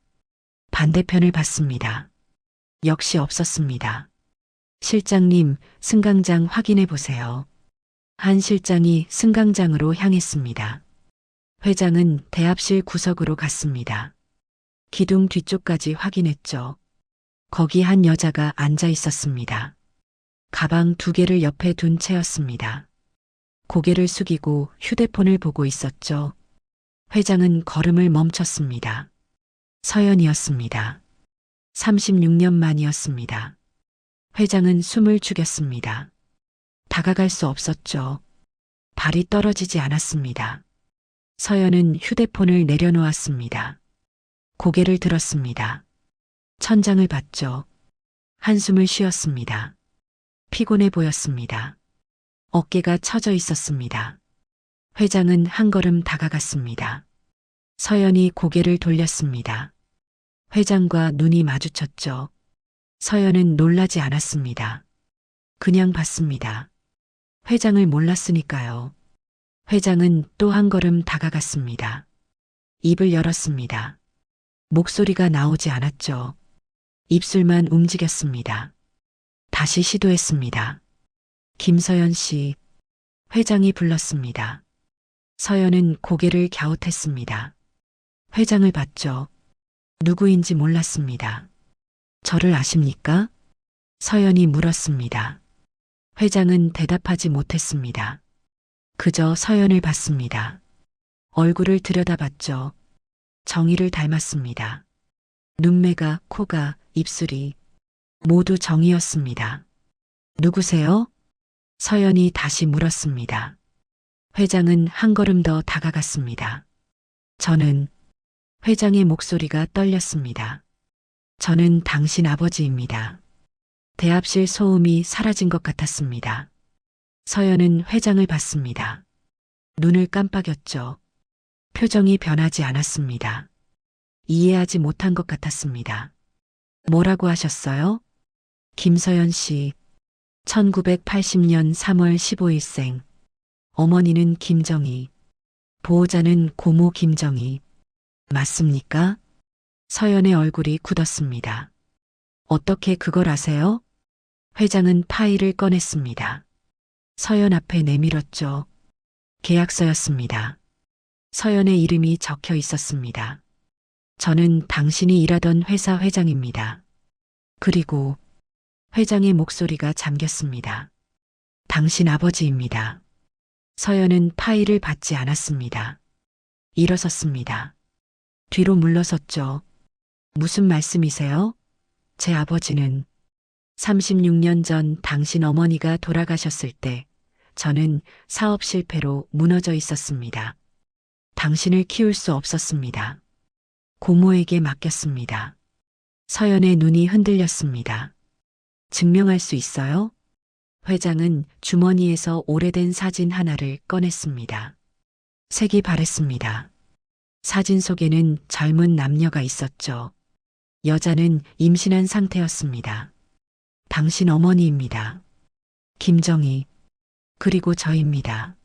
반대편을 봤습니다. 역시 없었습니다. 실장님, 승강장 확인해 보세요. 한 실장이 승강장으로 향했습니다. 회장은 대합실 구석으로 갔습니다. 기둥 뒤쪽까지 확인했죠. 거기 한 여자가 앉아 있었습니다. 가방 2개를 옆에 둔 채였습니다. 고개를 숙이고 휴대폰을 보고 있었죠. 회장은 걸음을 멈췄습니다. 서연이었습니다. 36년 만이었습니다. 회장은 숨을 죽였습니다. 다가갈 수 없었죠. 발이 떨어지지 않았습니다. 서연은 휴대폰을 내려놓았습니다. 고개를 들었습니다. 천장을 봤죠. 한숨을 쉬었습니다. 피곤해 보였습니다. 어깨가 처져 있었습니다. 회장은 한 걸음 다가갔습니다. 서연이 고개를 돌렸습니다. 회장과 눈이 마주쳤죠. 서연은 놀라지 않았습니다. 그냥 봤습니다. 회장을 몰랐으니까요. 회장은 또 한 걸음 다가갔습니다. 입을 열었습니다. 목소리가 나오지 않았죠. 입술만 움직였습니다. 다시 시도했습니다. 김서연 씨. 회장이 불렀습니다. 서연은 고개를 갸웃했습니다. 회장을 봤죠. 누구인지 몰랐습니다. 저를 아십니까? 서연이 물었습니다. 회장은 대답하지 못했습니다. 그저 서연을 봤습니다. 얼굴을 들여다봤죠. 정의를 닮았습니다. 눈매가, 코가, 입술이 모두 정의였습니다. 누구세요? 서연이 다시 물었습니다. 회장은 한 걸음 더 다가갔습니다. 저는 회장의 목소리가 떨렸습니다. 저는 당신 아버지입니다. 대합실 소음이 사라진 것 같았습니다. 서연은 회장을 봤습니다. 눈을 깜빡였죠. 표정이 변하지 않았습니다. 이해하지 못한 것 같았습니다. 뭐라고 하셨어요? 김서연 씨, 1980년 3월 15일생. 어머니는 김정희, 보호자는 고모 김정희. 맞습니까? 서연의 얼굴이 굳었습니다. 어떻게 그걸 아세요? 회장은 파일을 꺼냈습니다. 서연 앞에 내밀었죠. 계약서였습니다. 서연의 이름이 적혀 있었습니다. 저는 당신이 일하던 회사 회장입니다. 그리고 회장의 목소리가 잠겼습니다. 당신 아버지입니다. 서연은 파일을 받지 않았습니다. 일어섰습니다. 뒤로 물러섰죠. 무슨 말씀이세요? 제 아버지는 36년 전 당신 어머니가 돌아가셨을 때 저는 사업 실패로 무너져 있었습니다. 당신을 키울 수 없었습니다. 고모에게 맡겼습니다. 서연의 눈이 흔들렸습니다. 증명할 수 있어요? 회장은 주머니에서 오래된 사진 하나를 꺼냈습니다. 색이 바랬습니다. 사진 속에는 젊은 남녀가 있었죠. 여자는 임신한 상태였습니다. 당신 어머니입니다. 김정희, 그리고 저입니다.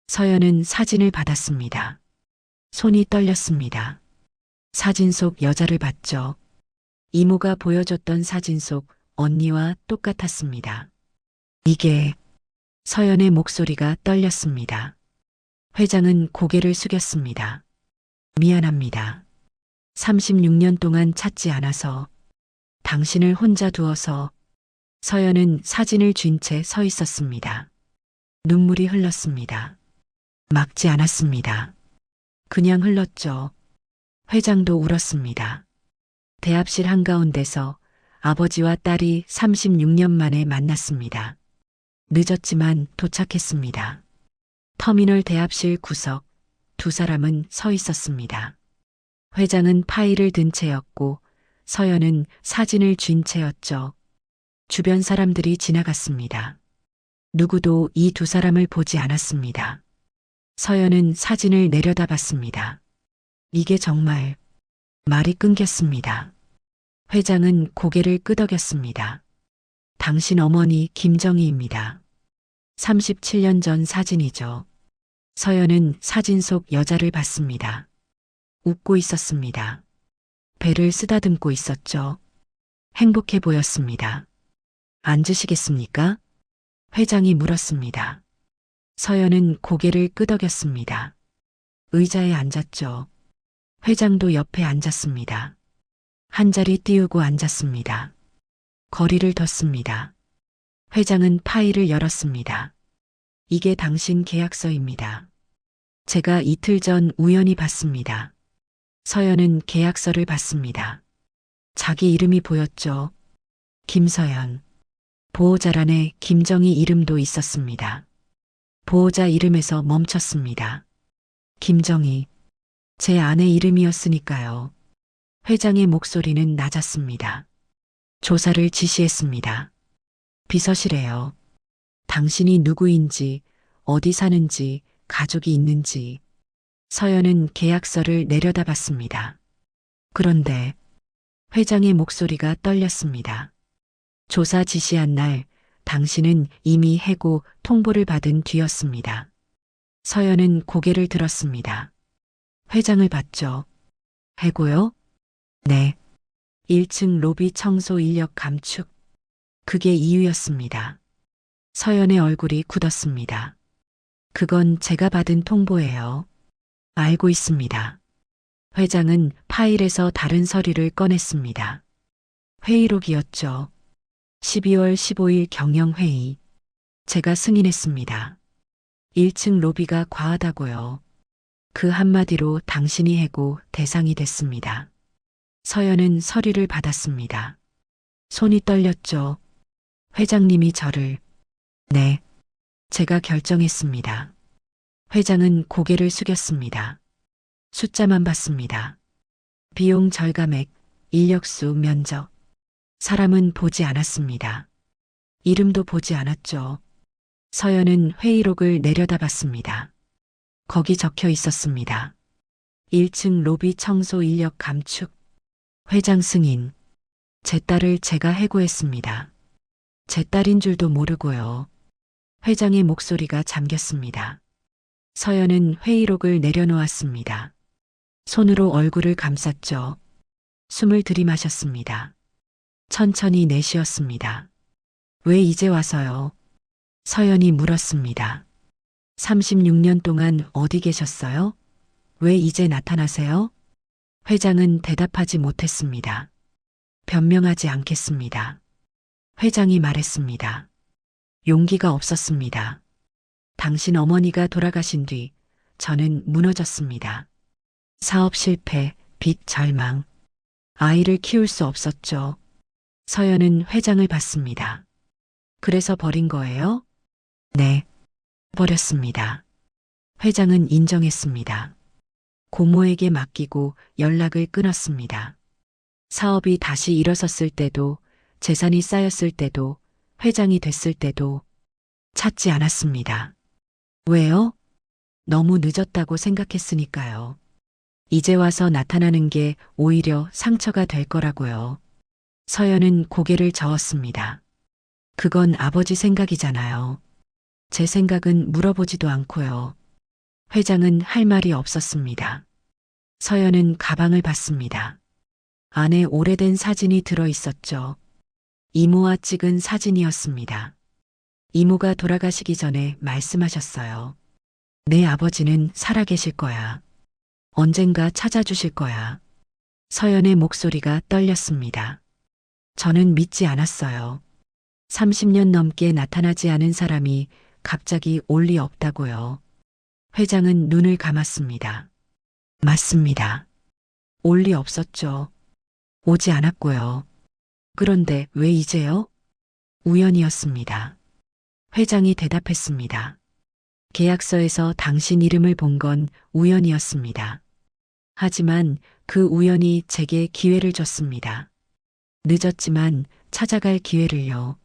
서연은 사진을 받았습니다. 손이 떨렸습니다. 사진 속 여자를 봤죠. 이모가 보여줬던 사진 속 언니와 똑같았습니다. 이게 서연의 목소리가 떨렸습니다. 회장은 고개를 숙였습니다. 미안합니다. 36년 동안 찾지 않아서 당신을 혼자 두어서. 서연은 사진을 쥔 채 서 있었습니다. 눈물이 흘렀습니다. 막지 않았습니다. 그냥 흘렀죠. 회장도 울었습니다. 대합실 한가운데서 아버지와 딸이 36년 만에 만났습니다. 늦었지만 도착했습니다. 터미널 대합실 구석, 두 사람은 서 있었습니다. 회장은 파일을 든 채였고 서연은 사진을 쥔 채였죠. 주변 사람들이 지나갔습니다. 누구도 이 두 사람을 보지 않았습니다. 서연은 사진을 내려다봤습니다. 이게 정말. 말이 끊겼습니다. 회장은 고개를 끄덕였습니다. 당신 어머니 김정희입니다. 37년 전 사진이죠. 서연은 사진 속 여자를 봤습니다. 웃고 있었습니다. 배를 쓰다듬고 있었죠. 행복해 보였습니다. 앉으시겠습니까? 회장이 물었습니다. 서연은 고개를 끄덕였습니다. 의자에 앉았죠. 회장도 옆에 앉았습니다. 한 자리 띄우고 앉았습니다. 거리를 뒀습니다. 회장은 파일을 열었습니다. 이게 당신 계약서입니다. 제가 이틀 전 우연히 봤습니다. 서연은 계약서를 봤습니다. 자기 이름이 보였죠. 김서연. 보호자란에 김정희 이름도 있었습니다. 보호자 이름에서 멈췄습니다. 김정희. 제 아내 이름이었으니까요. 회장의 목소리는 낮았습니다. 조사를 지시했습니다. 비서실에요. 당신이 누구인지, 어디 사는지, 가족이 있는지. 서연은 계약서를 내려다봤습니다. 그런데 회장의 목소리가 떨렸습니다. 조사 지시한 날 당신은 이미 해고 통보를 받은 뒤였습니다. 서연은 고개를 들었습니다. 회장을 봤죠. 해고요? 네. 1층 로비 청소 인력 감축. 그게 이유였습니다. 서연의 얼굴이 굳었습니다. 그건 제가 받은 통보예요. 알고 있습니다. 회장은 파일에서 다른 서류를 꺼냈습니다. 회의록이었죠. 12월 15일 경영회의. 제가 승인했습니다. 1층 로비가 과하다고요. 그 한마디로 당신이 해고 대상이 됐습니다. 서연은 서류를 받았습니다. 손이 떨렸죠. 회장님이 저를. 네. 제가 결정했습니다. 회장은 고개를 숙였습니다. 숫자만 봤습니다. 비용 절감액, 인력수 면적. 사람은 보지 않았습니다. 이름도 보지 않았죠. 서연은 회의록을 내려다봤습니다. 거기 적혀 있었습니다. 1층 로비 청소 인력 감축. 회장 승인. 제 딸을 제가 해고했습니다. 제 딸인 줄도 모르고요. 회장의 목소리가 잠겼습니다. 서연은 회의록을 내려놓았습니다. 손으로 얼굴을 감쌌죠. 숨을 들이마셨습니다. 천천히 내쉬었습니다. 왜 이제 와서요? 서연이 물었습니다. 36년 동안 어디 계셨어요? 왜 이제 나타나세요? 회장은 대답하지 못했습니다. 변명하지 않겠습니다. 회장이 말했습니다. 용기가 없었습니다. 당신 어머니가 돌아가신 뒤 저는 무너졌습니다. 사업 실패, 빚 절망. 아이를 키울 수 없었죠. 서연은 회장을 봤습니다. 그래서 버린 거예요? 네. 버렸습니다. 회장은 인정했습니다. 고모에게 맡기고 연락을 끊었습니다. 사업이 다시 일어섰을 때도, 재산이 쌓였을 때도, 회장이 됐을 때도 찾지 않았습니다. 왜요? 너무 늦었다고 생각했으니까요. 이제 와서 나타나는 게 오히려 상처가 될 거라고요. 서연은 고개를 저었습니다. 그건 아버지 생각이잖아요. 제 생각은 물어보지도 않고요. 회장은 할 말이 없었습니다. 서연은 가방을 받습니다. 안에 오래된 사진이 들어 있었죠. 이모와 찍은 사진이었습니다. 이모가 돌아가시기 전에 말씀하셨어요. 내 아버지는 살아계실 거야. 언젠가 찾아주실 거야. 서연의 목소리가 떨렸습니다. 저는 믿지 않았어요. 30년 넘게 나타나지 않은 사람이 갑자기 올 리 없다고요. 회장은 눈을 감았습니다. 맞습니다. 올 리 없었죠. 오지 않았고요. 그런데 왜 이제요? 우연이었습니다. 회장이 대답했습니다. 계약서에서 당신 이름을 본 건 우연이었습니다. 하지만 그 우연이 제게 기회를 줬습니다. 늦었지만 찾아갈 기회를요.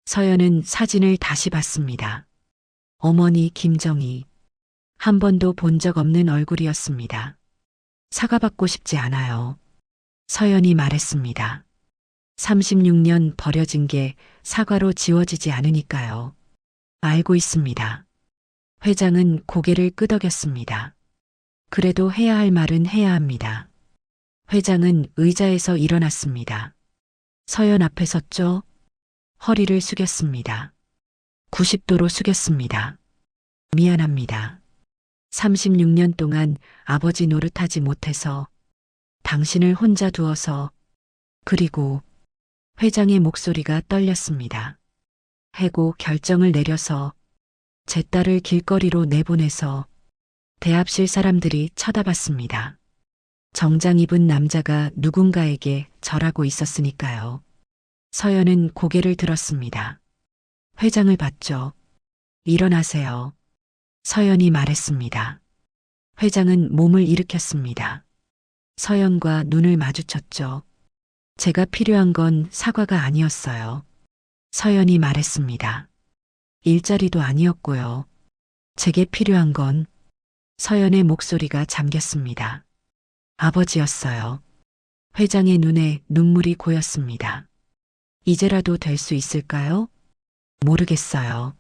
서연은 사진을 다시 봤습니다. 어머니 김정희. 한 번도 본 적 없는 얼굴이었습니다. 사과받고 싶지 않아요. 서연이 말했습니다. 36년 버려진 게 사과로 지워지지 않으니까요. 알고 있습니다. 회장은 고개를 끄덕였습니다. 그래도 해야 할 말은 해야 합니다. 회장은 의자에서 일어났습니다. 서연 앞에 섰죠. 허리를 숙였습니다. 90도로 숙였습니다. 미안합니다. 36년 동안 아버지 노릇하지 못해서 당신을 혼자 두어서 그리고 회장의 목소리가 떨렸습니다. 해고 결정을 내려서 제 딸을 길거리로 내보내서 대합실 사람들이 쳐다봤습니다. 정장 입은 남자가 누군가에게 절하고 있었으니까요. 서연은 고개를 들었습니다. 회장을 봤죠. 일어나세요. 서연이 말했습니다. 회장은 몸을 일으켰습니다. 서연과 눈을 마주쳤죠. 제가 필요한 건 사과가 아니었어요. 서연이 말했습니다. 일자리도 아니었고요. 제게 필요한 건 서연의 목소리가 잠겼습니다. 아버지였어요. 회장의 눈에 눈물이 고였습니다. 이제라도 될 수 있을까요? 모르겠어요.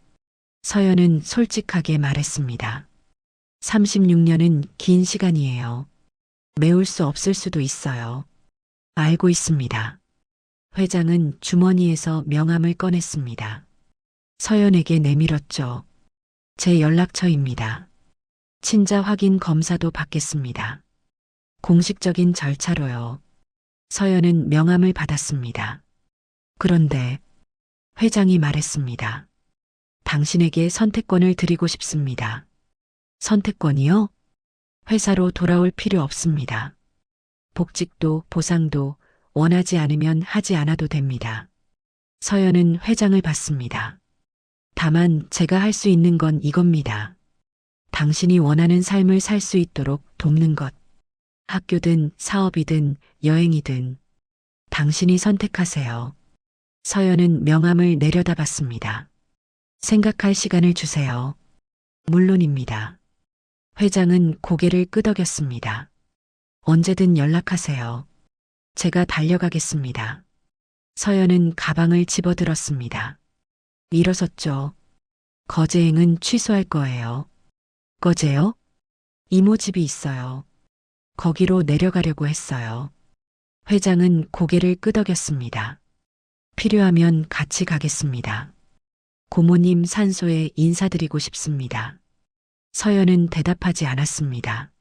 서연은 솔직하게 말했습니다. 36년은 긴 시간이에요. 메울 수 없을 수도 있어요. 알고 있습니다. 회장은 주머니에서 명함을 꺼냈습니다. 서연에게 내밀었죠. 제 연락처입니다. 친자 확인 검사도 받겠습니다. 공식적인 절차로요. 서연은 명함을 받았습니다. 그런데 회장이 말했습니다. 당신에게 선택권을 드리고 싶습니다. 선택권이요? 회사로 돌아올 필요 없습니다. 복직도 보상도 원하지 않으면 하지 않아도 됩니다. 서연은 회장을 받습니다. 다만 제가 할 수 있는 건 이겁니다. 당신이 원하는 삶을 살 수 있도록 돕는 것. 학교든 사업이든 여행이든 당신이 선택하세요. 서연은 명함을 내려다봤습니다. 생각할 시간을 주세요. 물론입니다. 회장은 고개를 끄덕였습니다. 언제든 연락하세요. 제가 달려가겠습니다. 서연은 가방을 집어들었습니다. 일어섰죠. 거제행은 취소할 거예요. 거제요? 이모 집이 있어요. 거기로 내려가려고 했어요. 회장은 고개를 끄덕였습니다. 필요하면 같이 가겠습니다. 고모님 산소에 인사드리고 싶습니다. 서연은 대답하지 않았습니다.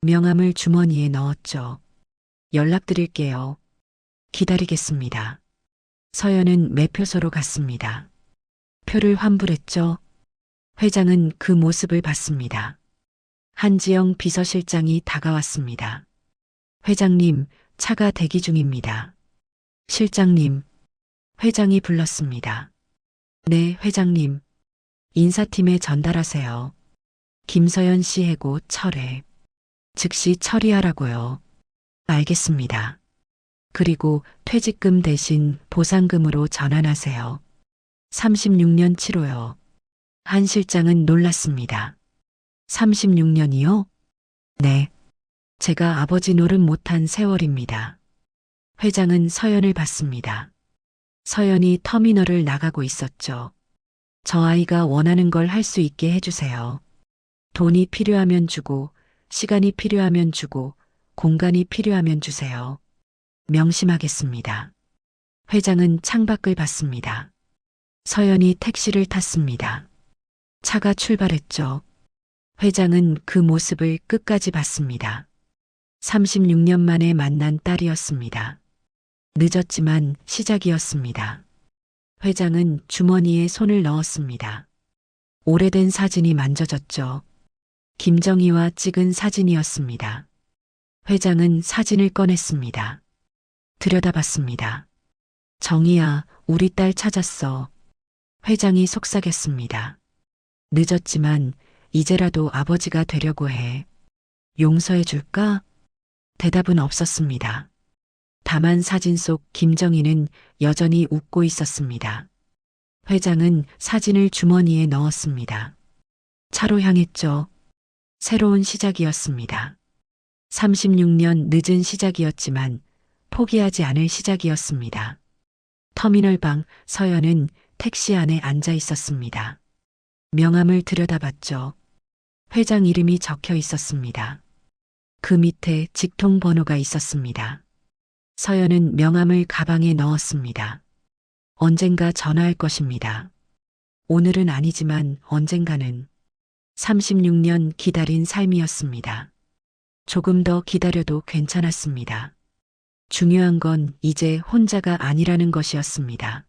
명함을 주머니에 넣었죠. 연락드릴게요. 기다리겠습니다. 서연은 매표소로 갔습니다. 표를 환불했죠. 회장은 그 모습을 봤습니다. 한지영 비서실장이 다가왔습니다. 회장님, 차가 대기 중입니다. 실장님, 회장이 불렀습니다. 네, 회장님. 인사팀에 전달하세요. 김서연 씨 해고 철회. 즉시 처리하라고요. 알겠습니다. 그리고 퇴직금 대신 보상금으로 전환하세요. 36년 치료요. 한 실장은 놀랐습니다. 36년이요? 네. 제가 아버지 노릇 못한 세월입니다. 회장은 서연을 봤습니다. 서연이 터미널을 나가고 있었죠. 저 아이가 원하는 걸 할 수 있게 해주세요. 돈이 필요하면 주고, 시간이 필요하면 주고, 공간이 필요하면 주세요. 명심하겠습니다. 회장은 창밖을 봤습니다. 서연이 택시를 탔습니다. 차가 출발했죠. 회장은 그 모습을 끝까지 봤습니다. 36년 만에 만난 딸이었습니다. 늦었지만 시작이었습니다. 회장은 주머니에 손을 넣었습니다. 오래된 사진이 만져졌죠. 김정희와 찍은 사진이었습니다. 회장은 사진을 꺼냈습니다. 들여다봤습니다. 정희야, 우리 딸 찾았어. 회장이 속삭였습니다. 늦었지만 이제라도 아버지가 되려고 해. 용서해 줄까? 대답은 없었습니다. 다만 사진 속 김정희는 여전히 웃고 있었습니다. 회장은 사진을 주머니에 넣었습니다. 차로 향했죠. 새로운 시작이었습니다. 36년 늦은 시작이었지만 포기하지 않을 시작이었습니다. 터미널 방 서연은 택시 안에 앉아 있었습니다. 명함을 들여다봤죠. 회장 이름이 적혀 있었습니다. 그 밑에 직통 번호가 있었습니다. 서연은 명함을 가방에 넣었습니다. 언젠가 전화할 것입니다. 오늘은 아니지만 언젠가는. 36년 기다린 삶이었습니다. 조금 더 기다려도 괜찮았습니다. 중요한 건 이제 혼자가 아니라는 것이었습니다.